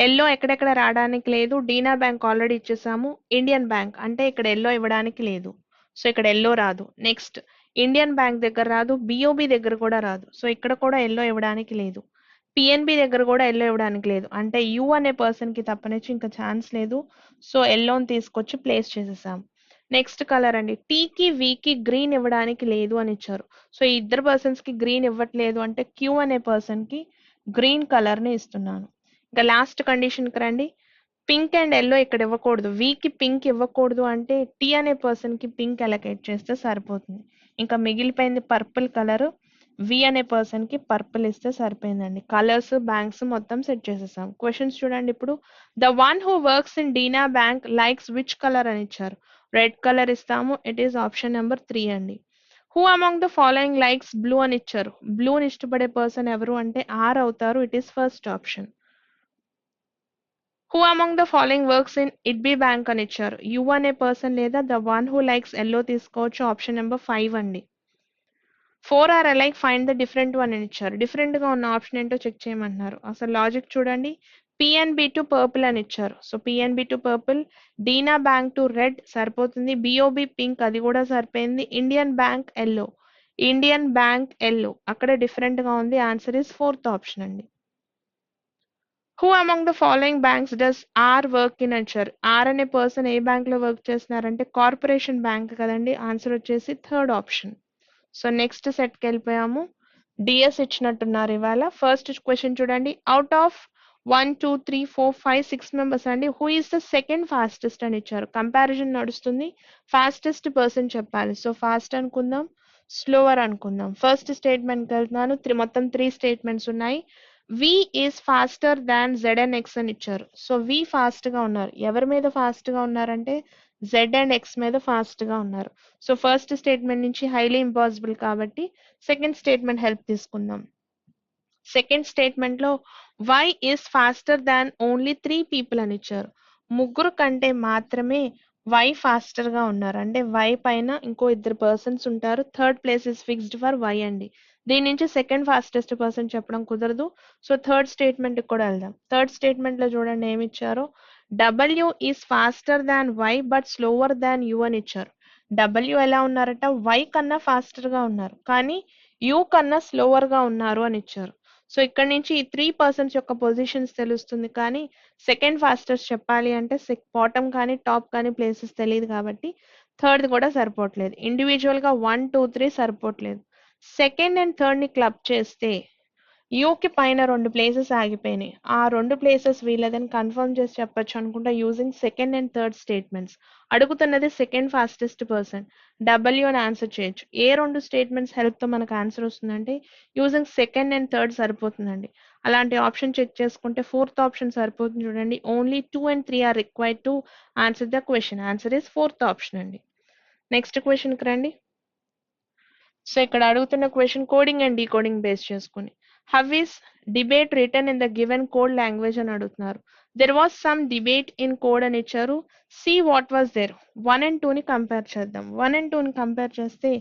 ఎల్లో ఎక్కడెక్కడ రావడానికి లేదు, డీనా బ్యాంక్ ఆల్రెడీ ఇచ్చేసాము, ఇండియన్ బ్యాంక్ అంటే ఇక్కడ ఎల్లో ఇవ్వడానికి లేదు. సో ఇక్కడ ఎల్లో రాదు. నెక్స్ట్ ఇండియన్ బ్యాంక్ దగ్గర రాదు, బిఓబి దగ్గర కూడా రాదు. సో ఇక్కడ కూడా ఎల్లో ఇవ్వడానికి లేదు. పిఎన్బి దగ్గర కూడా ఎల్లో ఇవ్వడానికి లేదు. అంటే యు అనే పర్సన్ కి తప్పనిచ్చి ఇంకా ఛాన్స్ లేదు. సో ఎల్లోని తీసుకొచ్చి ప్లేస్ చేసేసాం. నెక్స్ట్ కలర్ అండి, టీకి వికి గ్రీన్ ఇవ్వడానికి లేదు అని ఇచ్చారు. సో ఈ ఇద్దరు పర్సన్స్ కి గ్రీన్ ఇవ్వట్లేదు అంటే క్యూ అనే పర్సన్ కి గ్రీన్ కలర్ ని ఇస్తున్నాను. ఇంకా లాస్ట్ కండిషన్ కి రండి, పింక్ అండ్ ఎల్లో ఇక్కడ ఇవ్వకూడదు. వికి పింక్ ఇవ్వకూడదు అంటే టీ అనే పర్సన్ కి పింక్ అలొకేట్ చేస్తే సరిపోతుంది. ఇంకా మిగిలిపోయింది పర్పుల్ కలర్, వి అనే పర్సన్ కి పర్పుల్ ఇస్తే సరిపోయిందండి. కలర్స్ బ్యాంక్స్ మొత్తం సెట్ చేసేసాం. క్వశ్చన్స్ చూడండి ఇప్పుడు. The one who works in Dena bank likes which colour అని ఇచ్చారు. రెడ్ కలర్ ఇస్తాము. ఇట్ ఈస్ ఆప్షన్ నెంబర్ 3 అండి. Who among the following likes blue అని ఇచ్చారు. బ్లూని ఇష్టపడే పర్సన్ ఎవరు అంటే ఆర్ అవుతారు. It is first option. Who among the following works in IDBI bank అని ఇచ్చారు. యు అనే పర్సన్ లేదా the one who likes yellow తీసుకోవచ్చు. ఆప్షన్ నెంబర్ 5 అండి. 4 are alike, find the different one అని ఇచ్చారు. డిఫరెంట్ గా ఉన్న ఆప్షన్ ఏంటో చెక్ చేయమంటున్నారు. అసలు లాజిక్ చూడండి. పిఎన్బి టు పర్పుల్ అని ఇచ్చారు. So PNB to purple, Dena bank to red సరిపోతుంది, బిఓబి పింక్ అది కూడా సరిపోయింది, Indian bank yellow, Indian bank yellow అక్కడ డిఫరెంట్ గా ఉంది. ఆన్సర్ ఇస్ 4th ఆప్షన్ అండి. Who among the following banks does R work in ఇచ్చారు. ఆర్ అనే పర్సన్ ఏ బ్యాంక్ లో వర్క్ చేస్తున్నారంటే కార్పొరేషన్ బ్యాంక్ కదండి. ఆన్సర్ వచ్చేసి third option. So next set కి వెళ్ళిపోయాము. డిఎస్ ఇచ్చినట్టున్నారు ఇవాళ. ఫస్ట్ క్వశ్చన్ చూడండి. అవుట్ ఆఫ్ 1 2 3 4 5 6 మెంబర్స్ అండి, who is the second fastest అని ఇచ్చారు. కంపారిజన్ నడుస్తుంది, ఫాస్టెస్ట్ పర్సన్ చెప్పాలి. సో ఫాస్ట్ అనుకుందాం, స్లోవర్ అనుకుందాం. ఫస్ట్ స్టేట్మెంట్ వెళ్తున్నాను. మొత్తం 3 స్టేట్మెంట్స్ ఉన్నాయి. V is faster than Z and X అని ఇచ్చారు. సో వి ఫాస్ట్ గా ఉన్నారు. ఎవరి మీద ఫాస్ట్ గా ఉన్నారంటే జెడ్ అండ్ ఎక్స్ మీద ఫాస్ట్ గా ఉన్నారు. సో ఫస్ట్ స్టేట్మెంట్ నుంచి హైలీ ఇంపాసిబుల్ కాబట్టి సెకండ్ స్టేట్మెంట్ హెల్ప్ తీసుకుందాం. సెకండ్ స్టేట్మెంట్ లో Y is faster than only 3 people అని ఇచ్చారు. ముగ్గురు కంటే మాత్రమే వై ఫాస్టర్ గా ఉన్నారు. అంటే వై పైన ఇంకో 2 పర్సన్స్ ఉంటారు. Third place is fixed for Y అండి. దీని నుంచి సెకండ్ ఫాస్టెస్ట్ పర్సన్ చెప్పడం కుదరదు. సో థర్డ్ స్టేట్మెంట్ కూడా వెళ్దాం. థర్డ్ స్టేట్మెంట్ లో చూడండి ఏమి ఇచ్చారో. W is faster than Y but slower than U అని ఇచ్చారు. డబ్ల్యూ ఎలా ఉన్నారట, వై కన్నా ఫాస్టర్ గా ఉన్నారు, కానీ యూ కన్నా స్లోవర్ గా ఉన్నారు అని ఇచ్చారు. సో ఇక్కడ నుంచి ఈ 3 పర్సన్స్ యొక్క పొజిషన్స్ తెలుస్తుంది, కానీ సెకండ్ ఫాస్టెస్ట్ చెప్పాలి అంటే బాటమ్ కానీ టాప్ కానీ ప్లేసెస్ తెలియదు కాబట్టి థర్డ్ కూడా సరిపోవట్లేదు. ఇండివిజువల్ గా 1 2 3 సరిపోవట్లేదు. సెకండ్ అండ్ థర్డ్ ని క్లబ్ చేస్తే యూకి పైన 2 ప్లేసెస్ ఆగిపోయినాయి. ఆ 2 ప్లేసెస్ వీళ్ళదని కన్ఫర్మ్ చేసి చెప్పొచ్చు అనుకుంటా using second and third statements. అడుగుతున్నది సెకండ్ ఫాస్టెస్ట్ పర్సన్, డబ్ల్యూ అని ఆన్సర్ చేయొచ్చు. ఏ 2 స్టేట్మెంట్స్ హెల్ప్ తో మనకు ఆన్సర్ వస్తుందంటే యూజింగ్ సెకండ్ అండ్ థర్డ్ సరిపోతుందండి. అలాంటి ఆప్షన్ చెక్ చేసుకుంటే ఫోర్త్ ఆప్షన్ సరిపోతుంది చూడండి. Only 2 and 3 are required to answer the question. Answer is fourth option అండి. నెక్స్ట్ క్వశ్చన్ కి రండి. సో ఇక్కడ అడుగుతున్న question coding and decoding base చేసుకుని. How is debate written in the given code language అని అడుగుతున్నారు. There was some debate in code అని ఇచ్చారు. See what was there. 1 and 2 ని కంపేర్ చేద్దాం. 1 and 2 ని కంపేర్ చేస్తే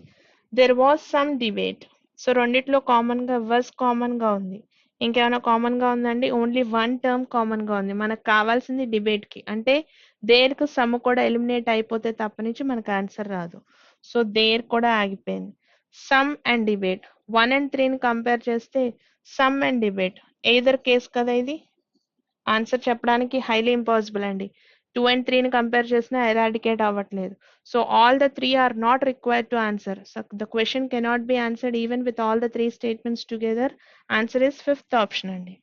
there was some debate. So రెండిట్లో కామన్ గా వాస్ కామన్ గా ఉంది. ఇంకేమైనా కామన్ గా ఉందండి? ఓన్లీ 1 టర్మ్ కామన్ గా ఉంది. మనకు కావాల్సింది డిబేట్ కి, అంటే దేనికి సమ్ కూడా ఎలిమినేట్ అయిపోతే తప్పనించి మనకు ఆన్సర్ రాదు. సో దేర్ కూడా ఆగిపోయింది. సమ్ అండ్ డిబేట్ 1 and 3 ని కంపేర్ చేస్తే some and debate either case కదా ఇది. ఆన్సర్ చెప్పడానికి హైలీ ఇంపాసిబుల్ అండి. 2 and 3 ని కంపేర్ చేసినా ఎరాడికేట్ అవ్వట్లేదు. So all the 3 are not required to answer. So the question cannot be answered even with all the 3 statements together. Answer is fifth option అండి.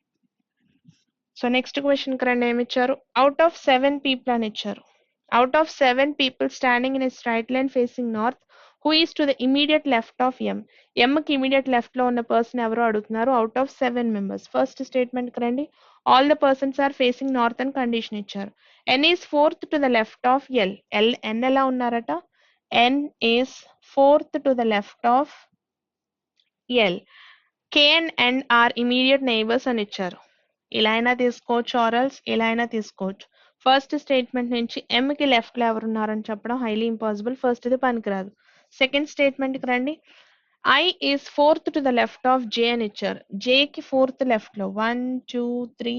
సో నెక్స్ట్ క్వశ్చన్ కి రండి. ఏమి ఇచ్చారు? అవుట్ ఆఫ్ 7 పీపుల్ అని ఇచ్చారు. Out of 7 people standing in a straight line facing north, who is to the immediate left of M. M కి ఇమీడియట్ లెఫ్ట్ లో ఉన్న పర్సన్ ఎవరో అడుగుతున్నారు. Out of 7 members. First statement కి రండి. All the persons are facing north అని కండిషన్ ఇచ్చారు. N is fourth to the left of L. N ఎలా ఉన్నారట? N is fourth to the left of L. K and N R immediate neighbours అని ఇచ్చారు. ఇలా అయినా తీసుకోవచ్చు, ఆరల్స్ ఇలా అయినా తీసుకోవచ్చు. ఫస్ట్ స్టేట్మెంట్ నుంచి ఎం కి లెఫ్ట్ లో ఎవరున్నారని చెప్పడం హైలీ ఇంపాసిబుల్. ఫస్ట్ ఇది పనికిరాదు. సెకండ్ స్టేట్మెంట్ కి రండి. I is fourth to the left of J అని ఇచ్చారు. జే కి ఫోర్త్ లెఫ్ట్ లో 1 2 3.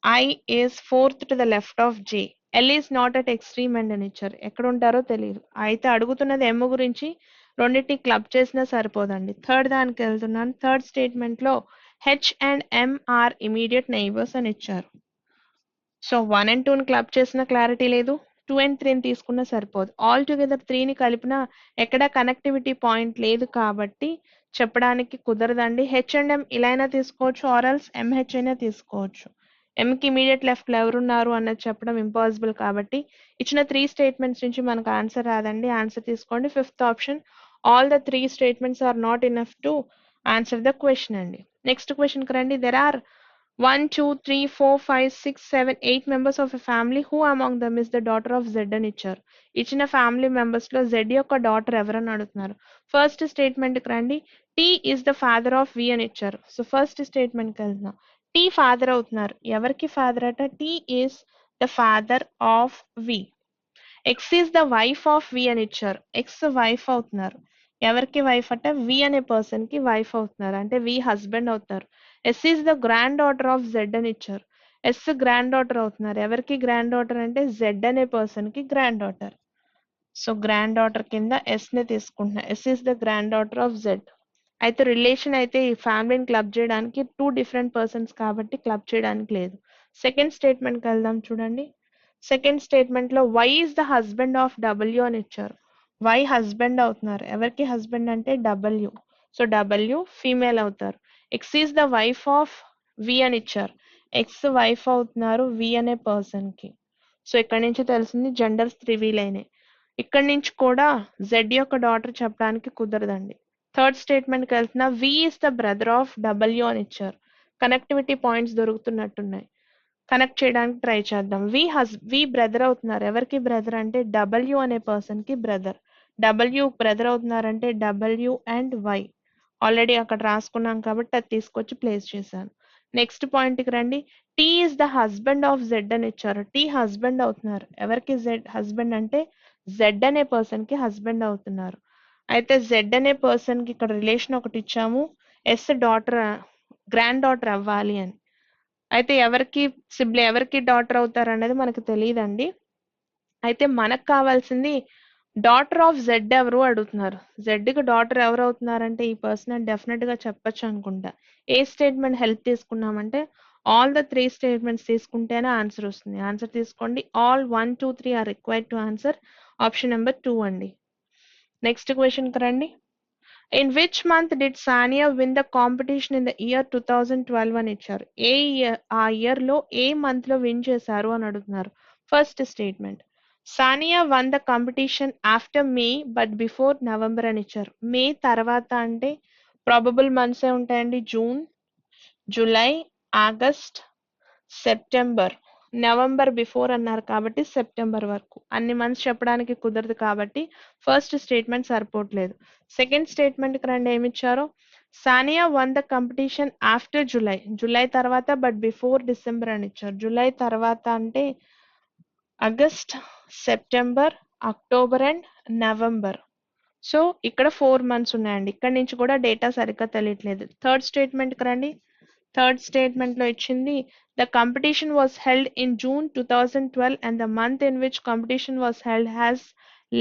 I is fourth to the left of J. L is not at extreme end అని ఇచ్చారు. ఎక్కడ ఉంటారో తెలియదు. అయితే అడుగుతున్నది ఎమ్ గురించి. రెండింటిని క్లబ్ చేసినా సరిపోదండి. థర్డ్ దానికి వెళ్తున్నాను. థర్డ్ స్టేట్మెంట్ లో H and M R immediate neighbours అని ఇచ్చారు. సో 1 and 2 ని క్లబ్ చేసిన క్లారిటీ లేదు. 2 and 3 ని తీసుకున్నా సరిపోదు. ఆల్ టుగెదర్ 3 ని కలిపినా ఎక్కడ కనెక్టివిటీ పాయింట్ లేదు కాబట్టి చెప్పడానికి కుదరదండి. హెచ్ అండ్ ఎం ఇలా అయినా తీసుకోవచ్చు, ఆర్ఎల్స్ ఎంహెచ్ అయినా తీసుకోవచ్చు. ఎంకి ఇమీడియట్ లెఫ్ట్ లో ఎవరున్నారు అన్నది చెప్పడం ఇంపాసిబుల్ కాబట్టి ఇచ్చిన 3 స్టేట్మెంట్స్ నుంచి మనకు ఆన్సర్ రాదండి. ఆన్సర్ తీసుకోండి fifth option. All the 3 statements are not enough to answer the question అండి. నెక్స్ట్ క్వశ్చన్ కి రండి. There are 1 2 3 4 5 6 7 8 members of a family. Who among them is the daughter of Z అని ఇచ్చారు. ఇచ్చిన ఫ్యామిలీ మెంబర్స్ లో Z యొక్క డాటర్ ఎవరని అడుగుతున్నారు. ఫస్ట్ స్టేట్మెంట్ కి రండి. T is the father of V అని ఇచ్చారు. సో ఫస్ట్ స్టేట్మెంట్ కి వెళ్తున్నాం. టీ ఫాదర్ అవుతున్నారు. ఎవరికి ఫాదర్ అట? T is the father of V. X is the wife of V అని ఇచ్చారు. ఎక్స్ వైఫ్ అవుతున్నారు. ఎవరికి వైఫ్ అట? వి అనే పర్సన్ కి వైఫ్ అవుతున్నారు, అంటే వి హస్బెండ్ అవుతారు. S is the granddaughter of Z అని ఇచ్చారు. ఎస్ గ్రాండ్ డాటర్ అవుతున్నారు. ఎవరికి గ్రాండ్ డాటర్ అంటే జెడ్ అనే పర్సన్ కి granddaughter. So granddaughter కింద ఎస్ ని తీసుకుంటున్నా. S is the granddaughter of Z. అయితే రిలేషన్ అయితే ఈ ఫ్యామిలీని క్లబ్ చేయడానికి 2 డిఫరెంట్ పర్సన్స్ కాబట్టి క్లబ్ చేయడానికి లేదు. సెకండ్ స్టేట్మెంట్కి వెళ్దాం చూడండి. సెకండ్ స్టేట్మెంట్ లో Y is the husband of W అని ఇచ్చారు. వై హస్బెండ్ అవుతున్నారు, ఎవరికి హస్బెండ్ అంటే డబ్ల్యూ, సో డబ్ల్యూ ఫీమేల్ అవుతారు. X is the wife of V అని ఇచ్చారు, ఎక్స్ వైఫ్ అవుతున్నారు వి అనే పర్సన్ కి. సో ఇక్కడ నుంచి తెలిసింది జెండర్స్ రివీల్ అయినాయి. ఇక్కడ నుంచి కూడా జెడ్ యొక్క డాటర్ చెప్పడానికి కుదరదండి. థర్డ్ స్టేట్మెంట్ కి వెళ్తున్నా V is the brother of W అని ఇచ్చారు. కనెక్టివిటీ పాయింట్స్ దొరుకుతున్నట్టున్నాయి, కనెక్ట్ చేయడానికి ట్రై చేద్దాం. వి బ్రదర్ అవుతున్నారు, ఎవరికి బ్రదర్ అంటే డబ్ల్యూ అనే పర్సన్ కి బ్రదర్. డబ్ల్యూ బ్రదర్ అవుతున్నారంటే డబ్ల్యూ అండ్ వై ఆల్రెడీ అక్కడ రాసుకున్నాం కాబట్టి అది తీసుకొచ్చి ప్లేస్ చేశాను. నెక్స్ట్ పాయింట్ కి రండి. T is the husband of Z అని ఇచ్చారు. టీ హస్బెండ్ అవుతున్నారు, ఎవరికి జెడ్ హస్బెండ్ అంటే జెడ్ అనే పర్సన్ కి హస్బెండ్ అవుతున్నారు. అయితే జెడ్ అనే పర్సన్ కి ఇక్కడ రిలేషన్ ఒకటి ఇచ్చాము, ఎస్ డాటర్ గ్రాండ్ డాటర్ అవ్వాలి అని. అయితే ఎవరికి డాటర్ అవుతారు అనేది మనకు తెలియదండి. అయితే మనకు కావాల్సింది డాటర్ ఆఫ్ జెడ్ ఎవరు అడుగుతున్నారు. జెడ్ కి డాటర్ ఎవరు అవుతున్నారంటే ఈ పర్సన్ డెఫినెట్ గా చెప్పొచ్చు అనుకుంటా. ఏ స్టేట్మెంట్ హెల్ప్ తీసుకున్నామంటే ఆల్ ద 3 స్టేట్మెంట్స్ తీసుకుంటేనే ఆన్సర్ వస్తుంది. ఆన్సర్ తీసుకోండి. All 1, 2, 3 are required to answer. Option number 2 అండి. నెక్స్ట్ క్వశ్చన్ కి రండి. In which month did Sania win the competition in the year 2012 అని ఇచ్చారు. ఆ ఇయర్ లో ఏ మంత్ లో విన్ చేశారు అని అడుగుతున్నారు. First statement Sania won the competition after May but before November అని ఇచ్చారు. మే తర్వాత అంటే ప్రాబబుల్ మంత్స్ ఏ ఉంటాయండి. June, July, August, September. November before అన్నారు కాబట్టి సెప్టెంబర్ వరకు. అన్ని మంత్స్ చెప్పడానికి కుదరదు కాబట్టి ఫస్ట్ స్టేట్మెంట్ సరిపోవట్లేదు. సెకండ్ స్టేట్మెంట్ కి రండి, ఏమిచ్చారో Sania won the competition after July, July తర్వాత బట్ బిఫోర్ డిసెంబర్ అని ఇచ్చారు. జూలై తర్వాత అంటే August, September, October and November. So ఇక్కడ 4 మంత్స్ ఉన్నాయండి. ఇక్కడ నుంచి కూడా డేటా సరిగ్గా తెలియట్లేదు. థర్డ్ స్టేట్మెంట్ కి రండి. థర్డ్ స్టేట్మెంట్ లో ఇచ్చింది the competition was held in June 2012 and the month in which competition was held has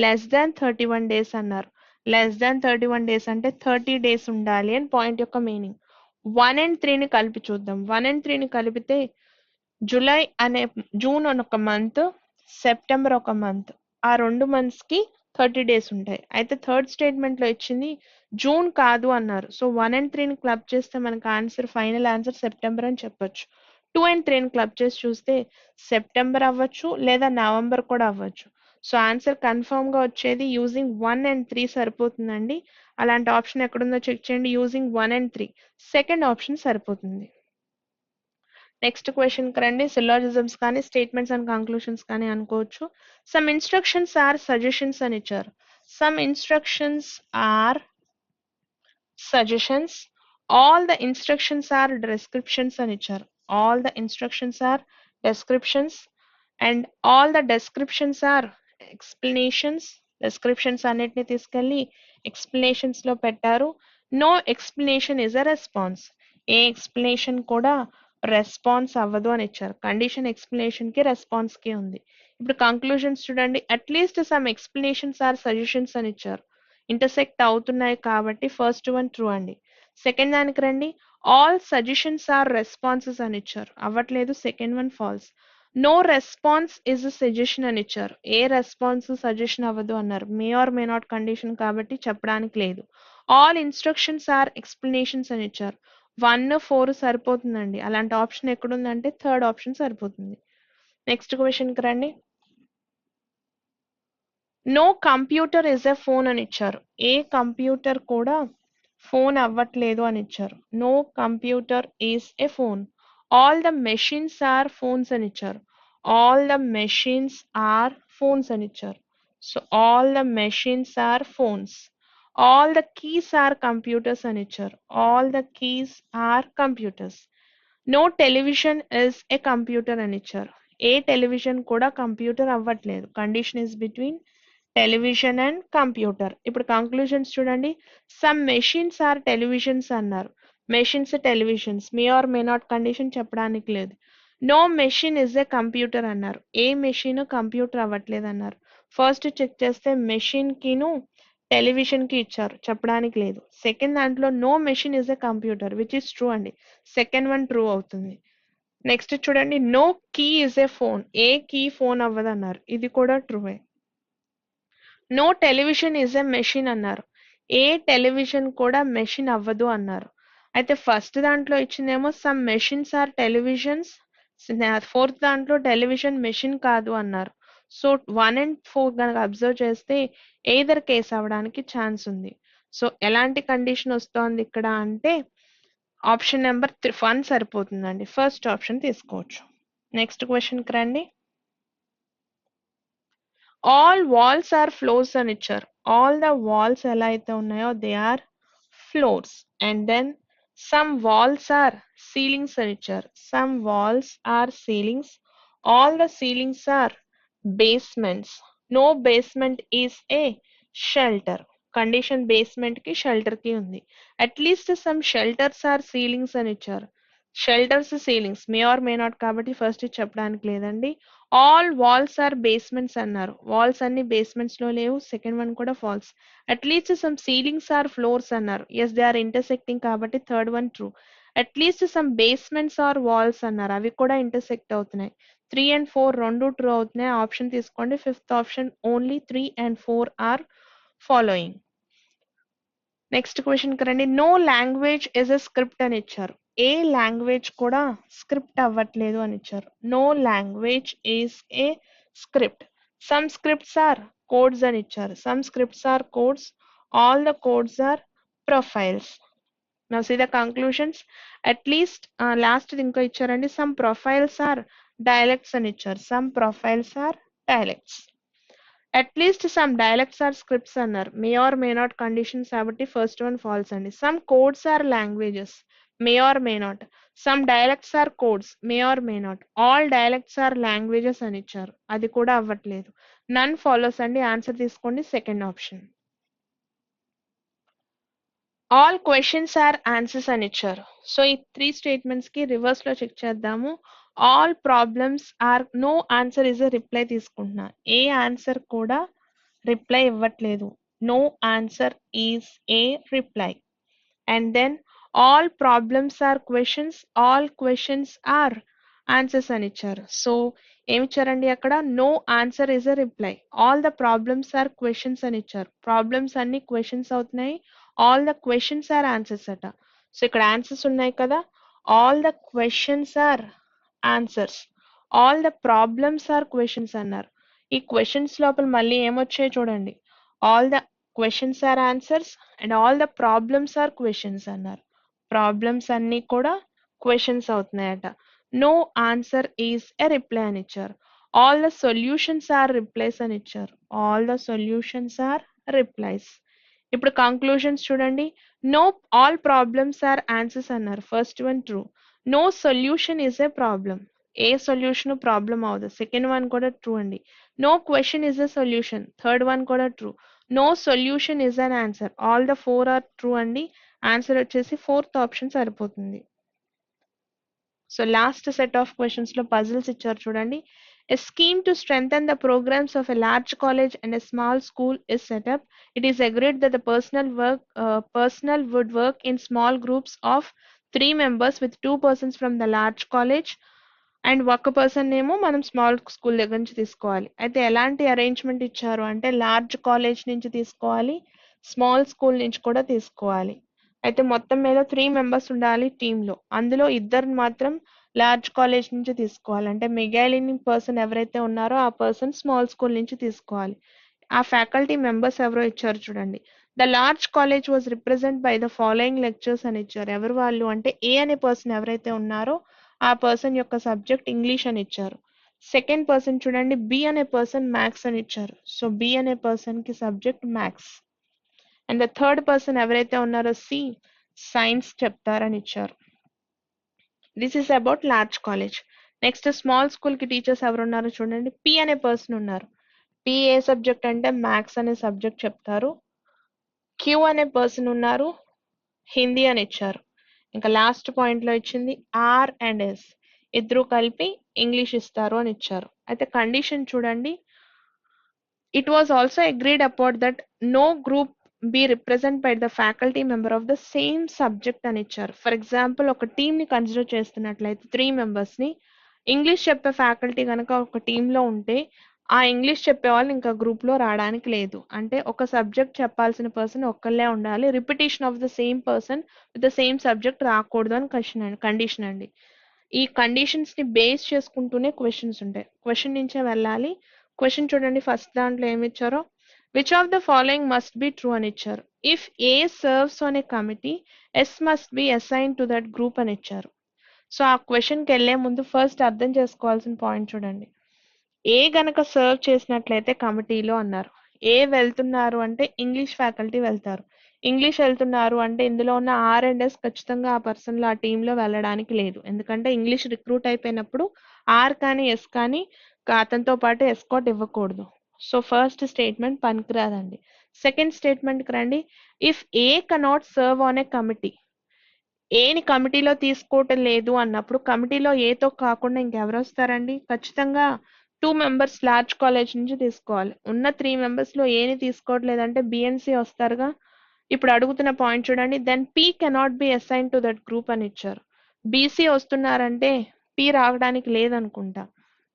less than 31 days అన్నారు. లెస్ దాన్ 31 డేస్ అంటే 30 డేస్ ఉండాలి అని పాయింట్ యొక్క మీనింగ్. 1 and 3 ని కలిపి చూద్దాం. 1 and 3 ని కలిపితే జూన్ అని ఒక మంత్, సెప్టెంబర్ ఒక మంత్, ఆ 2 మంత్స్ కి 30 డేస్ ఉంటాయి. అయితే థర్డ్ స్టేట్మెంట్ లో ఇచ్చింది జూన్ కాదు అన్నారు. సో 1 and 3 ని క్లబ్ చేస్తే మనకు ఫైనల్ ఆన్సర్ సెప్టెంబర్ అని చెప్పొచ్చు. 2 and 3 ని క్లబ్ చేసి చూస్తే సెప్టెంబర్ అవ్వచ్చు లేదా నవంబర్ కూడా అవ్వచ్చు. సో ఆన్సర్ కన్ఫర్మ్ గా వచ్చేది యూజింగ్ 1 and 3 సరిపోతుందండి. అలాంటి ఆప్షన్ ఎక్కడుందో చెక్ చేయండి. యూజింగ్ 1 and 3 సెకండ్ ఆప్షన్ సరిపోతుంది. నెక్స్ట్ క్వశ్చన్ కి రండి. సిలాజిజమ్స్ కానీ స్టేట్మెంట్స్ అండ్ కంక్లూషన్స్ కానీ అనుకోవచ్చు. సమ్ ఇన్స్ట్రక్షన్స్ ఆర్ సజెషన్స్ అని ఇచ్చారు. Some instructions or suggestions, all the instructions are descriptions అని ఇచ్చారు. All the instructions are descriptions and all the descriptions are explanations. Descriptions అన్నిటిని తీసుకెళ్లి ఎక్స్ప్లెనేషన్స్ లో పెట్టారు. No explanation is a response. ఏ ఎక్స్ప్లెనేషన్ కూడా రెస్పాన్స్ అవ్వదు అని ఇచ్చారు. కండిషన్ ఎక్స్ప్లెనేషన్ కి రెస్పాన్స్ కి ఉంది. ఇప్పుడు కంక్లూజన్స్ చూడండి. At least some explanations are suggestions అని ఇచ్చారు. ఇంటర్సెక్ట్ అవుతున్నాయి కాబట్టి ఫస్ట్ వన్ ట్రూ అండి. సెకండ్ దానికి రండి. ఆల్ సజెషన్స్ ఆర్ రెస్పాన్సెస్ అని ఇచ్చారు. అవ్వట్లేదు. Second one false. No response is suggestion అని ఇచ్చారు. ఏ రెస్పాన్స్ సజెషన్ అవ్వదు అన్నారు. May or may not condition కాబట్టి చెప్పడానికి లేదు. ఆల్ ఇన్స్ట్రక్షన్స్ ఆర్ ఎక్స్ప్లెనేషన్స్ అని ఇచ్చారు. 1, 4 సరిపోతుందండి. అలాంటి ఆప్షన్ ఎక్కడుందంటే థర్డ్ ఆప్షన్ సరిపోతుంది. నెక్స్ట్ క్వశ్చన్ కి రండి. No computer is a phone అని ఇచ్చారు. ఏ కంప్యూటర్ కూడా ఫోన్ అవ్వట్లేదు అని ఇచ్చారు. No computer is a phone. All the machines are phones అని ఇచ్చారు. All the machines are phones అని ఇచ్చారు. So all the machines are phones. All the keys are computers అని ఇచ్చారు. All the keys are computers. No television is a computer అని ఇచ్చారు. ఏ టెలివిజన్ కూడా కంప్యూటర్ అవ్వట్లేదు. Condition is between television and computer. ఇప్పుడు కంక్లూజన్స్ చూడండి. సమ్ మెషిన్స్ ఆర్ టెలివిజన్స్ అన్నారు. Machines televisions may or may not condition చెప్పడానికి లేదు. No machine is a computer అన్నారు. ఏ మెషిన్ కంప్యూటర్ అవ్వట్లేదు అన్నారు. ఫస్ట్ చెక్ చేస్తే మెషిన్ కిను టెలివిజన్ కి ఇచ్చారు, చెప్పడానికి లేదు. సెకండ్ దాంట్లో no machine is a computer, which is true అండి. సెకండ్ వన్ ట్రూ అవుతుంది. నెక్స్ట్ చూడండి, no key is a phone, A key phone అవ్వదు అన్నారు, ఇది కూడా ట్రూవే. No television is a machine అన్నారు, ఏ టెలివిజన్ కూడా మెషిన్ అవ్వదు అన్నారు. అయితే ఫస్ట్ దాంట్లో ఇచ్చిందేమో some machines are televisions, fourth దాంట్లో టెలివిజన్ మెషిన్ కాదు అన్నారు. సో 1 and 4 కనుక అబ్జర్వ్ చేస్తే ఎయిదర్ కేస్ అవ్వడానికి ఛాన్స్ ఉంది. సో ఎలాంటి కండిషన్ వస్తోంది ఇక్కడ అంటే ఆప్షన్ నెంబర్ 1 సరిపోతుందండి, ఫస్ట్ ఆప్షన్ తీసుకోవచ్చు. నెక్స్ట్ క్వశ్చన్కి రండి. ఆల్ వాల్స్ ఆర్ ఫ్లోర్స్ అని ఇచ్చారు. ఆల్ ద వాల్స్ ఎలా అయితే ఉన్నాయో they are floors. And then some walls are ceilings అని ఇచ్చారు. Some walls are ceilings. All the ceilings are basements. No basement is a shelter. కండిషన్ బేస్మెంట్ కి షెల్టర్ కి ఉంది. At least some shelters are ceilings అని ఇచ్చారు. Shelters ceilings may or may not కాబట్టి ఫస్ట్ చెప్పడానికి లేదండి. ఆల్ వాల్స్ ఆర్ బేస్మెంట్స్ అన్నారు, వాల్స్ అన్ని బేస్మెంట్స్ లో లేవు, సెకండ్ వన్ కూడా false. At least some ceilings are floors అన్నారు, ఎస్ దే ఆర్ ఇంటర్సెక్టింగ్ కాబట్టి third one true. At least some basements are walls అన్నారు, అవి కూడా ఇంటర్సెక్ట్ అవుతున్నాయి. 3 and 4 రెండు ట్రూ అవుతున్నాయి, ఆప్షన్ తీసుకోండి. Fifth option only 3 and 4 are following. Next question కి రండి. No language is a script అని ఇచ్చారు, ఏ లాంగ్వేజ్ కూడా స్క్రిప్ట్ అవ్వట్లేదు అని ఇచ్చారు. No language is a script. Some scripts are codes అని ఇచ్చారు. Some scripts are codes. All the codes are profiles. Now see the conclusions. At least last ఇంకో ఇచ్చారండి, some profiles are dialects అని ఇచ్చారు. Some profiles are dialects. At least some dialects are scripts అన్నారు, may or may not conditions కాబట్టి first one false అండి. Some codes are languages, may or may not. Some dialects are codes, may or may not. All dialects are languages అని ఇచ్చారు, అది కూడా అవ్వట్లేదు. None follows అండి, ఆన్సర్ తీసుకోండి second option. All questions are answers అని ఇచ్చారు. సో ఈ 3 స్టేట్మెంట్స్ కి రివర్స్ లో చెక్ చేద్దాము. All problems are, no answer is a reply తీసుకుంటున్నా, ఏ ఆన్సర్ కూడా రిప్లై ఇవ్వట్లేదు. No answer is a reply. And then all problems are questions, all questions are answers అని ఇచ్చారు. సో ఏమి ఇచ్చారండి అక్కడ, no answer is a reply. All the problems are questions అని ఇచ్చారు, ప్రాబ్లమ్స్ అన్ని క్వశ్చన్స్ అవుతున్నాయి. All the questions are answers అట. సో ఇక్కడ ఆన్సర్స్ ఉన్నాయి కదా, all the questions are answers, all the problems are questions అన్నారు. ఈ క్వశ్చన్స్ లోపల మళ్ళీ ఏమొచ్చాయి చూడండి, all the questions are answers and all the problems are questions అన్నారు. ప్రాబ్లమ్స్ అన్ని కూడా క్వశ్చన్స్ అవుతున్నాయట. No answer is a reply అని ఇచ్చారు. All the solutions are replies అని ఇచ్చారు. All the solutions are replies. ఇప్పుడు కంక్లూషన్స్ చూడండి. No all problems are answers అన్నారు, first one true. No solution is a problem, ఏ సొల్యూషన్ ప్రాబ్లం అవదు, సెకండ్ వన్ కూడా ట్రూ అండి. No question is a solution, third one కూడా true. No solution is an answer, all the 4 are true అండి. ఆన్సర్ వచ్చేసి ఫోర్త్ ఆప్షన్ సరిపోతుంది. So last set of questions లో పజిల్స్ ఇచ్చారు చూడండి. A scheme to strengthen the programs of a large college and a small school is set up. It is agreed that the personnel would work in small groups of 3 members with 2 persons from the large college and ఒక పర్సన్ ఏమో మనం స్మాల్ స్కూల్ దగ్గర నుంచి తీసుకోవాలి. అయితే ఎలాంటి అరేంజ్మెంట్ ఇచ్చారు అంటే లార్జ్ కాలేజ్ నుంచి తీసుకోవాలి, స్మాల్ స్కూల్ నుంచి కూడా తీసుకోవాలి. అయితే మొత్తం మీద 3 మెంబర్స్ ఉండాలి టీంలో, అందులో ఇద్దరు మాత్రం లార్జ్ కాలేజ్ నుంచి తీసుకోవాలి. అంటే మిగిలిన పర్సన్ ఎవరైతే ఉన్నారో ఆ పర్సన్ స్మాల్ స్కూల్ నుంచి తీసుకోవాలి. ఆ ఫ్యాకల్టీ మెంబర్స్ ఎవరో ఇచ్చారు చూడండి. The large college was represent by the following lectures అని ఇచ్చారు. ఎవరు వాళ్ళు అంటే ఏ అనే పర్సన్ ఎవరైతే ఉన్నారో ఆ పర్సన్ యొక్క సబ్జెక్ట్ ఇంగ్లీష్ అని ఇచ్చారు. సెకండ్ పర్సన్ చూడండి, బి అనే పర్సన్ మ్యాథ్స్ అని ఇచ్చారు. సో బి అనే పర్సన్ కి subject maths. And the third person ఎవరైతే ఉన్నారో సి సైన్స్ చెప్తారని ఇచ్చారు. This is about large college. Next small school కి టీచర్స్ ఎవరు ఉన్నారో చూడండి. పి అనే పర్సన్ ఉన్నారు. పి ఏ సబ్జెక్ట్ అంటే మ్యాథ్స్ అనే సబ్జెక్ట్ చెప్తారు. క్యూ అనే పర్సన్ ఉన్నారు, హిందీ అని ఇచ్చారు. ఇంకా లాస్ట్ పాయింట్ లో ఇచ్చింది ఆర్ అండ్ ఎస్ ఇద్దరు కలిపి ఇంగ్లీష్ ఇస్తారు అని ఇచ్చారు. అయితే కండిషన్ చూడండి, it was also agreed upon that no group B represent by the faculty member of the same subject అని ఇచ్చారు. ఫర్ ఎగ్జాంపుల్ ఒక టీమ్ ని కన్సిడర్ చేస్తున్నట్లయితే 3 మెంబర్స్ ని ఇంగ్లీష్ చెప్పే ఫ్యాకల్టీ కనుక ఒక టీంలో ఉంటే ఆ ఇంగ్లీష్ చెప్పే వాళ్ళు ఇంకా గ్రూప్ లో రావడానికి లేదు. అంటే ఒక సబ్జెక్ట్ చెప్పాల్సిన పర్సన్ ఒక్కళ్ళే ఉండాలి, repetition of the same person with the same subject రాకూడదు అని కండిషన్ అండి. ఈ కండిషన్స్ ని బేస్ చేసుకుంటూనే క్వశ్చన్స్ ఉంటాయి. క్వశ్చన్ నుంచే వెళ్ళాలి. క్వశ్చన్ చూడండి, ఫస్ట్ దాంట్లో ఏమి ఇచ్చారో, which of the following must be true అని ఇచ్చారు. If A serves on a committee S must be assign to that group అని ఇచ్చారు. సో ఆ క్వశ్చన్కి వెళ్లే ముందు ఫస్ట్ అర్థం చేసుకోవాల్సిన పాయింట్ చూడండి. ఏ గనక సర్వ్ చేసినట్లయితే కమిటీలో అన్నారు, ఏ వెళ్తున్నారు అంటే ఇంగ్లీష్ ఫ్యాకల్టీ వెళ్తారు, ఇంగ్లీష్ వెళ్తున్నారు అంటే ఇందులో ఉన్న ఆర్ అండ్ ఎస్ ఖచ్చితంగా ఆ పర్సన్లో ఆ టీంలో వెళ్ళడానికి లేదు. ఎందుకంటే ఇంగ్లీష్ రిక్రూట్ అయిపోయినప్పుడు ఆర్ కానీ ఎస్ కానీ అతనితో పాటు ఎస్కాట్ ఇవ్వకూడదు. సో ఫస్ట్ స్టేట్మెంట్ పనికిరాదండి. సెకండ్ స్టేట్మెంట్కి రండి. If A cannot serve on a committee, any కమిటీలో తీసుకోవటం లేదు అన్నప్పుడు కమిటీలో ఏతో కాకుండా ఇంకెవరు వస్తారండి? ఖచ్చితంగా 2 మెంబర్స్ లార్జ్ కాలేజ్ నుంచి తీసుకోవాలి. ఉన్న 3 మెంబర్స్ లో ఏని తీసుకోవట్లేదంటే బిఎన్సి వస్తారుగా. ఇప్పుడు అడుగుతున్న పాయింట్ చూడండి, then P cannot be assign to that group అని ఇచ్చారు. బీసీ వస్తున్నారంటే పి రావడానికి లేదనుకుంటా.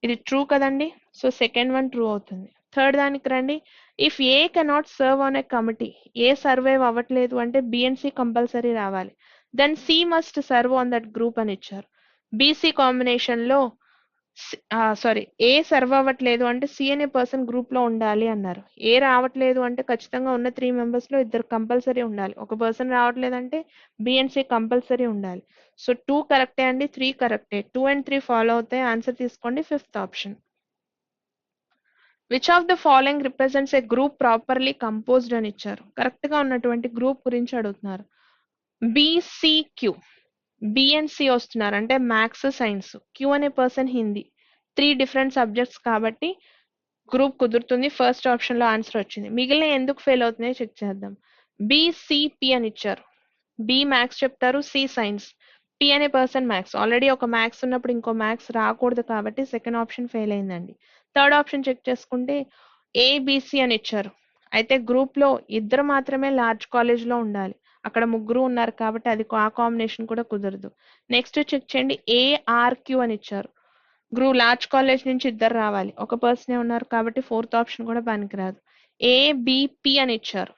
ఇది ట్రూ కదండి. సో సెకండ్ వన్ ట్రూ అవుతుంది. థర్డ్ దానికి రండి. If A cannot serve on a committee, A survive అవ్వట్లేదు అంటే బిఎన్సి కంపల్సరీ రావాలి. Then C must serve on that group అని ఇచ్చారు. బీసీ కాంబినేషన్ లో ఏ సర్వ్ అవ్వట్లేదు అంటే సి అనే పర్సన్ గ్రూప్ లో ఉండాలి అన్నారు. ఏ రావట్లేదు అంటే ఖచ్చితంగా ఉన్న 3 మెంబర్స్ లో ఇద్దరు కంపల్సరీ ఉండాలి. ఒక పర్సన్ రావట్లేదంటే బిఎన్సి కంపల్సరీ ఉండాలి. సో 2 కరెక్టే అండి, 3 కరెక్టే. 2 and 3 ఫాలో అవుతాయి. ఆన్సర్ తీసుకోండి, fifth option. Which of the following represents A group properly composed అని ఇచ్చారు. కరెక్ట్ గా ఉన్నటువంటి గ్రూప్ గురించి అడుగుతున్నారు. బిసిక్యూ, బిఎన్సి వస్తున్నారు అంటే మ్యాథ్స్ సైన్స్, క్యూ అనే పర్సన్ హిందీ, 3 డిఫరెంట్ సబ్జెక్ట్స్ కాబట్టి గ్రూప్ కుదురుతుంది. ఫస్ట్ ఆప్షన్ లో ఆన్సర్ వచ్చింది. మిగిలిన ఎందుకు ఫెయిల్ అవుతున్నాయో చెక్ చేద్దాం. బిసిపి అని ఇచ్చారు. బి మ్యాథ్స్ చెప్తారు, సి సైన్స్, పి అనే పర్సన్ మ్యాథ్స్. ఆల్రెడీ ఒక మ్యాథ్స్ ఉన్నప్పుడు ఇంకో మ్యాథ్స్ రాకూడదు కాబట్టి సెకండ్ ఆప్షన్ ఫెయిల్ అయిందండి. థర్డ్ ఆప్షన్ చెక్ చేసుకుంటే ఏబిసి అని ఇచ్చారు. అయితే గ్రూప్ లో ఇద్దరు మాత్రమే లార్జ్ కాలేజ్ లో ఉండాలి, అక్కడ ముగ్గురు ఉన్నారు కాబట్టి అది ఆ కాంబినేషన్ కూడా కుదరదు. నెక్స్ట్ చెక్ చేయండి, ఏఆర్క్యూ అని ఇచ్చారు. లార్జ్ కాలేజ్ నుంచి ఇద్దరు రావాలి, ఒక పర్సనే ఉన్నారు కాబట్టి ఫోర్త్ ఆప్షన్ కూడా పనికిరాదు. ఏబిపి అని ఇచ్చారు.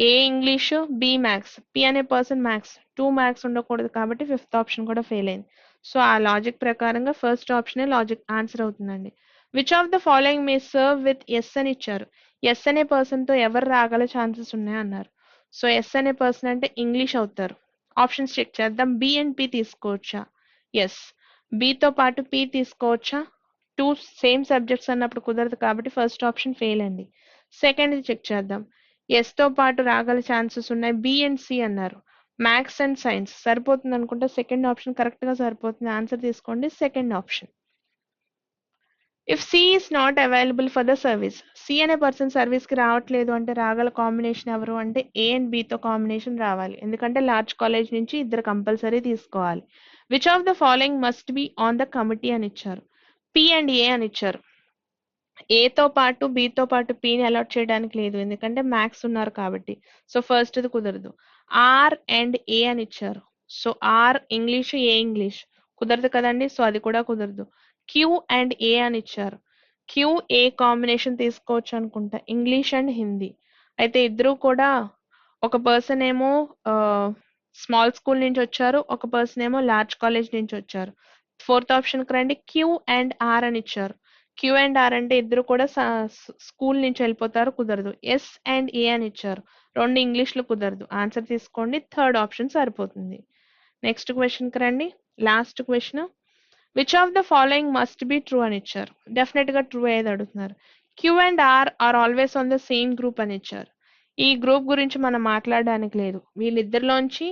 A English, B maths, P అనే పర్సన్ మ్యాథ్స్, 2 మ్యాథ్స్ ఉండకూడదు కాబట్టి ఫిఫ్త్ ఆప్షన్ కూడా ఫెయిల్ అయింది. సో ఆ లాజిక్ ప్రకారంగా ఫస్ట్ ఆప్షనే లాజిక్ ఆన్సర్ అవుతుందండి. Which of the following may serve with S అని ఇచ్చారు. ఎస్ అనే పర్సన్ తో ఎవరు రాగల ఛాన్సెస్ ఉన్నాయి అన్నారు. సో ఎస్ అనే పర్సన్ అంటే ఇంగ్లీష్ అవుతారు. ఆప్షన్స్ చెక్ చేద్దాం. బి అండ్ పి తీసుకోవచ్చా? ఎస్. తో పాటు పి తీసుకోవచ్చా? 2 సేమ్ సబ్జెక్ట్స్ అన్నప్పుడు కుదరదు కాబట్టి ఫస్ట్ ఆప్షన్ ఫెయిల్ అండి. సెకండ్ చెక్ చేద్దాం. ఎస్ తో పాటు రాగల ఛాన్సెస్ ఉన్నాయి. బి అండ్ సి అన్నారు. మ్యాథ్స్ అండ్ సైన్స్ సరిపోతుంది అనుకుంటే సెకండ్ ఆప్షన్ కరెక్ట్ గా సరిపోతుంది. ఆన్సర్ తీసుకోండి, second option. If C is not available for the service, C అనే పర్సన్ సర్వీస్ కి రావట్లేదు అంటే రాగల కాంబినేషన్ ఎవరు అంటే ఏ అండ్ బి తో కాంబినేషన్ రావాలి. ఎందుకంటే లార్జ్ కాలేజ్ నుంచి ఇద్దరు కంపల్సరీ తీసుకోవాలి. Which of the following must be on the committee అని ఇచ్చారు. పి అండ్ ఏ అని ఇచ్చారు. ఏతో పాటు బితో పాటు పిని అలాట్ చేయడానికి లేదు, ఎందుకంటే మ్యాథ్స్ ఉన్నారు కాబట్టి. సో ఫస్ట్ ఇది కుదరదు. ఆర్ అండ్ ఏ అని ఇచ్చారు. So R English, A English కుదరదు కదండి. సో అది కూడా కుదరదు. క్యూ అండ్ ఏ అని ఇచ్చారు. క్యూ ఏ కాంబినేషన్ తీసుకోవచ్చు అనుకుంటా, ఇంగ్లీష్ అండ్ హిందీ. అయితే ఇద్దరు కూడా ఒక పర్సన్ ఏమో స్మాల్ స్కూల్ నుంచి వచ్చారు, ఒక పర్సన్ ఏమో లార్జ్ కాలేజ్ నుంచి వచ్చారు. ఫోర్త్ ఆప్షన్ కి రండి. క్యూ అండ్ ఆర్ అని ఇచ్చారు. క్యూ అండ్ ఆర్ అంటే ఇద్దరు కూడా స్కూల్ నుంచి వెళ్ళిపోతారు, కుదరదు. ఎస్ అండ్ ఏ అని ఇచ్చారు. రెండు ఇంగ్లీష్ లో కుదరదు. ఆన్సర్ తీసుకోండి, థర్డ్ ఆప్షన్ సరిపోతుంది. నెక్స్ట్ క్వశ్చన్ కి రండి. Last question, which of the following must be true అని ఇచ్చారు. డెఫినెట్ గా ట్రూ ఏది అడుగుతున్నారు. Q and R are always on the same group అని ఇచ్చారు. ఈ గ్రూప్ గురించి మనం మాట్లాడడానికి లేదు. వీళ్ళిద్దరిలోంచి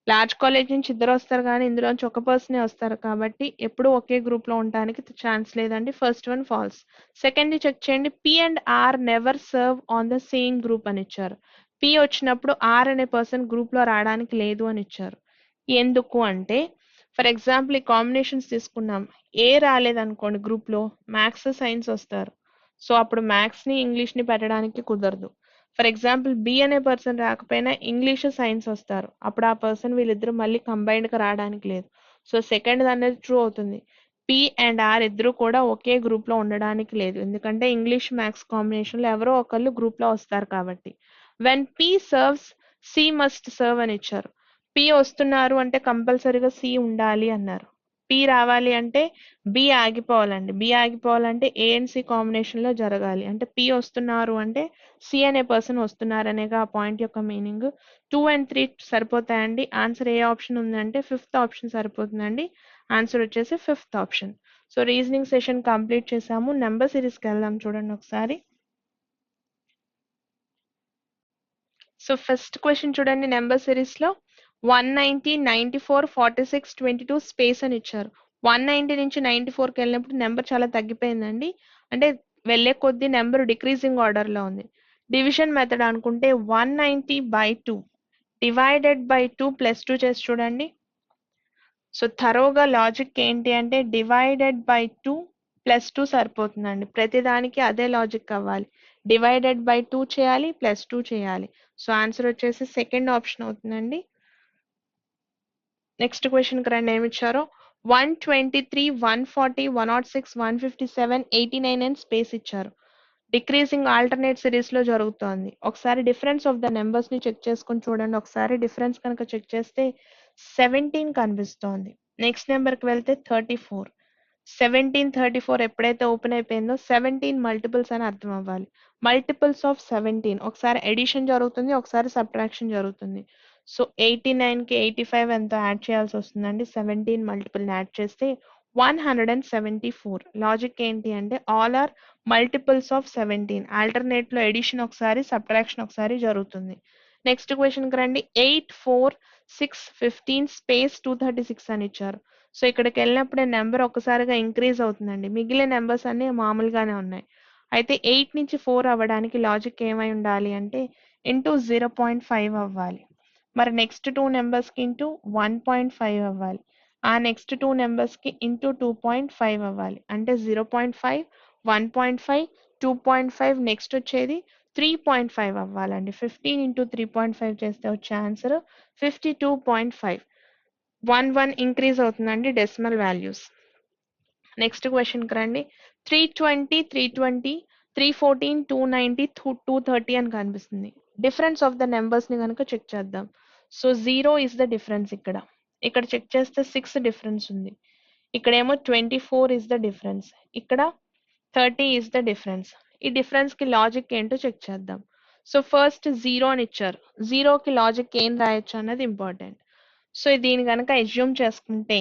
లార్జ్ కాలేజ్ నుంచి ఇద్దరు వస్తారు కానీ ఇందులోంచి ఒక పర్సనే వస్తారు కాబట్టి ఎప్పుడు ఒకే గ్రూప్ లో ఉండడానికి ఛాన్స్ లేదండి. First one false. Second check చేయండి. P and R never serve on the same group అని ఇచ్చారు. పి వచ్చినప్పుడు ఆర్ అనే పర్సన్ గ్రూప్ లో రావడానికి లేదు అని ఇచ్చారు. ఎందుకు అంటే ఫర్ ఎగ్జాంపుల్ ఈ కాంబినేషన్స్ తీసుకున్నాం. ఏ రాలేదనుకోండి గ్రూప్ లో, మ్యాథ్స్ సైన్స్ వస్తారు. సో అప్పుడు మ్యాథ్స్ ని ఇంగ్లీష్ ని పెట్టడానికి కుదరదు. ఫర్ ఎగ్జాంపుల్ బి అనే పర్సన్ రాకపోయినా ఇంగ్లీష్ సైన్స్ వస్తారు, అప్పుడు ఆ పర్సన్ వీళ్ళిద్దరూ మళ్ళీ కంబైన్డ్గా రావడానికి లేదు. సో సెకండ్ అనేది ట్రూ అవుతుంది. పి అండ్ ఆర్ ఇద్దరు కూడా ఒకే గ్రూప్లో ఉండడానికి లేదు, ఎందుకంటే ఇంగ్లీష్ మ్యాథ్స్ కాంబినేషన్లో ఎవరో ఒకళ్ళు గ్రూప్లో వస్తారు కాబట్టి. When P serves C must serve అని ఇచ్చారు. పి వస్తున్నారు అంటే కంపల్సరీగా సి ఉండాలి అన్నారు. పి రావాలి అంటే బి ఆగిపోవాలండి. బి ఆగిపోవాలంటే ఏ అండ్ సి కాంబినేషన్లో జరగాలి. అంటే పి వస్తున్నారు అంటే సి అనే పర్సన్ వస్తున్నారనేగా ఆ పాయింట్ యొక్క మీనింగ్. 2 and 3 సరిపోతాయండి. ఆన్సర్ ఏ ఆప్షన్ ఉందంటే ఫిఫ్త్ ఆప్షన్ సరిపోతుందండి. ఆన్సర్ వచ్చేసి fifth option. So reasoning session complete చేసాము. నెంబర్ సిరీస్కి వెళ్దాం చూడండి ఒకసారి. సో ఫస్ట్ క్వశ్చన్ చూడండి, నెంబర్ సిరీస్ లో 190, 94, 46, 22 స్పేస్ అని ఇచ్చారు. 190 నుంచి 94కి వెళ్ళినప్పుడు నెంబర్ చాలా తగ్గిపోయిందండి, అంటే వెళ్ళే కొద్దీ నెంబర్ డిక్రీజింగ్ ఆర్డర్ లో ఉంది. డివిజన్ మెథడ్ అనుకుంటే 190/2 డివైడెడ్ బై 2 ప్లస్ 2 చేసి చూడండి. సో థరోగా లాజిక్ ఏంటి అంటే డివైడెడ్ బై 2 ప్లస్ 2 సరిపోతుందండి. ప్రతిదానికి అదే లాజిక్ అవ్వాలి. డివైడెడ్ బై 2 చేయాలి, ప్లస్ 2 చేయాలి. సో ఆన్సర్ వచ్చేసి సెకండ్ ఆప్షన్ అవుతుందండి. నెక్స్ట్ క్వశ్చన్కి రండి, ఏమి ఇచ్చారో. 123, 140, 106, 157, 89 అని స్పేస్ ఇచ్చారు. డిక్రీజింగ్ ఆల్టర్నేట్ సిరీస్ లో జరుగుతోంది. ఒకసారి డిఫరెన్స్ ఆఫ్ ద నెంబర్స్ ని చెక్ చేసుకొని చూడండి. ఒకసారి డిఫరెన్స్ కనుక చెక్ చేస్తే 17 కనిపిస్తోంది. నెక్స్ట్ నెంబర్ కి వెళ్తే 34. 17, 34 ఎప్పుడైతే ఓపెన్ అయిపోయిందో 17 మల్టిపుల్స్ అని అర్థం అవ్వాలి. మల్టిపుల్స్ ఆఫ్ 17, ఒకసారి ఎడిషన్ జరుగుతుంది, ఒకసారి సబ్ట్రాక్షన్ జరుగుతుంది. సో 89కి 85 ఎంతో యాడ్ చేయాల్సి వస్తుందండి. 17 మల్టిపుల్ యాడ్ చేస్తే 174. లాజిక్ ఏంటి అంటే all are multiples of 17. Alternate లో ఎడిషన్ ఒకసారి, సబ్ట్రాక్షన్ ఒకసారి జరుగుతుంది. నెక్స్ట్ క్వశ్చన్ కి రండి. 8, 4, 6, 15 స్పేస్ 236 అని ఇచ్చారు. సో ఇక్కడికి వెళ్ళినప్పుడే నెంబర్ ఒకసారిగా ఇంక్రీజ్ అవుతుందండి. మిగిలిన నెంబర్స్ అన్ని మామూలుగానే ఉన్నాయి. అయితే 8 నుంచి 4 అవ్వడానికి లాజిక్ ఏమై ఉండాలి అంటే ఇంటూ 0.5 అవ్వాలి. మరి నెక్స్ట్ 2 నెంబర్స్ కి ఇంటూ 1.5 అవ్వాలి. ఆ నెక్స్ట్ 2 నెంబర్స్ కి ఇంటూ 2.5 అవ్వాలి. అంటే 0.5, 1.5, 2.5, నెక్స్ట్ వచ్చేది 3.5 అవ్వాలండి. 15 ఇంటూ 3.5 చేస్తే వచ్చే ఆన్సర్ 52.5. 1 ఇంక్రీజ్ అవుతుందండి డెసిమల్ వాల్యూస్. నెక్స్ట్ క్వశ్చన్ కి రండి. 320, 320, 314, 290, 230 అని కనిపిస్తుంది. డిఫరెన్స్ ఆఫ్ ద నెంబర్స్ ని కనుక చెక్ చేద్దాం. So 0 is the difference. ఇక్కడ చెక్ చేస్తే 6 డిఫరెన్స్ ఉంది. ఇక్కడేమో 24 ఇస్ ద డిఫరెన్స్. ఇక్కడ 30 ఇస్ ద డిఫరెన్స్. ఈ డిఫరెన్స్ కి లాజిక్ ఏంటో చెక్ చేద్దాం. సో ఫస్ట్ 0 అని ఇచ్చారు. 0కి లాజిక్ ఏం రాయొచ్చు అన్నది ఇంపార్టెంట్. సో దీని కనుక అజ్యూమ్ చేసుకుంటే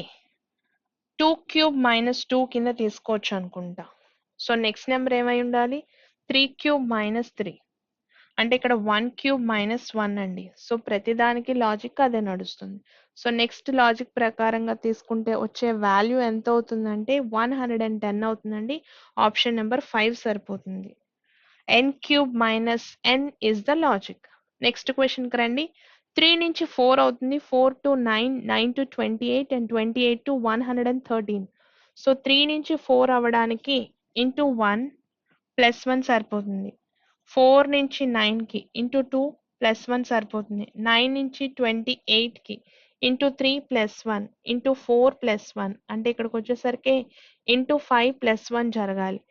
2³ - 2 కింద తీసుకోవచ్చు అనుకుంటా. సో నెక్స్ట్ నెంబర్ ఏమై ఉండాలి? 3³ - 3, అంటే ఇక్కడ 1³ - 1 అండి. సో ప్రతిదానికి లాజిక్ అదే నడుస్తుంది. సో నెక్స్ట్ లాజిక్ ప్రకారంగా తీసుకుంటే వచ్చే వాల్యూ ఎంత అవుతుందంటే 110 అవుతుందండి. ఆప్షన్ నెంబర్ 5 సరిపోతుంది. n³ - n is the logic. Next question కి రండి. 3 నుంచి 4 అవుతుంది, 4 to 9, 9 to 28, and 28 to 113. So 3 నుంచి 4 అవ్వడానికి ఇంటూ 1 ప్లస్ 1 సరిపోతుంది. 4 నుంచి 9కి ఇంటూ 2 ప్లస్ 1 సరిపోతుంది. 9 నుంచి 28కి ఇంటూ 3 ప్లస్ 1 ఇంటూ 4 ప్లస్ 1, అంటే ఇక్కడికి వచ్చేసరికి ఇంటూ 5 ప్లస్ 1 జరగాలి.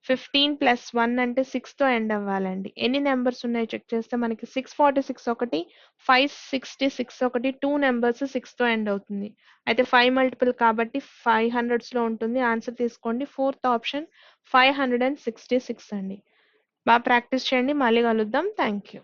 15 ప్లస్ 1 అంటే 6తో ఎండ్ అవ్వాలండి. ఎన్ని నెంబర్స్ ఉన్నాయో చెక్ చేస్తే మనకి 646 ఒకటి, 566 ఒకటి, 2 నెంబర్స్ 6తో ఎండ్ అవుతుంది. అయితే 5 మల్టిపుల్ కాబట్టి 500s లో ఉంటుంది. ఆన్సర్ తీసుకోండి. ఫోర్త్ ఆప్షన్ 566 అండి. బాగా ప్రాక్టీస్ చేయండి. మళ్ళీ కలుద్దాం. Thank you.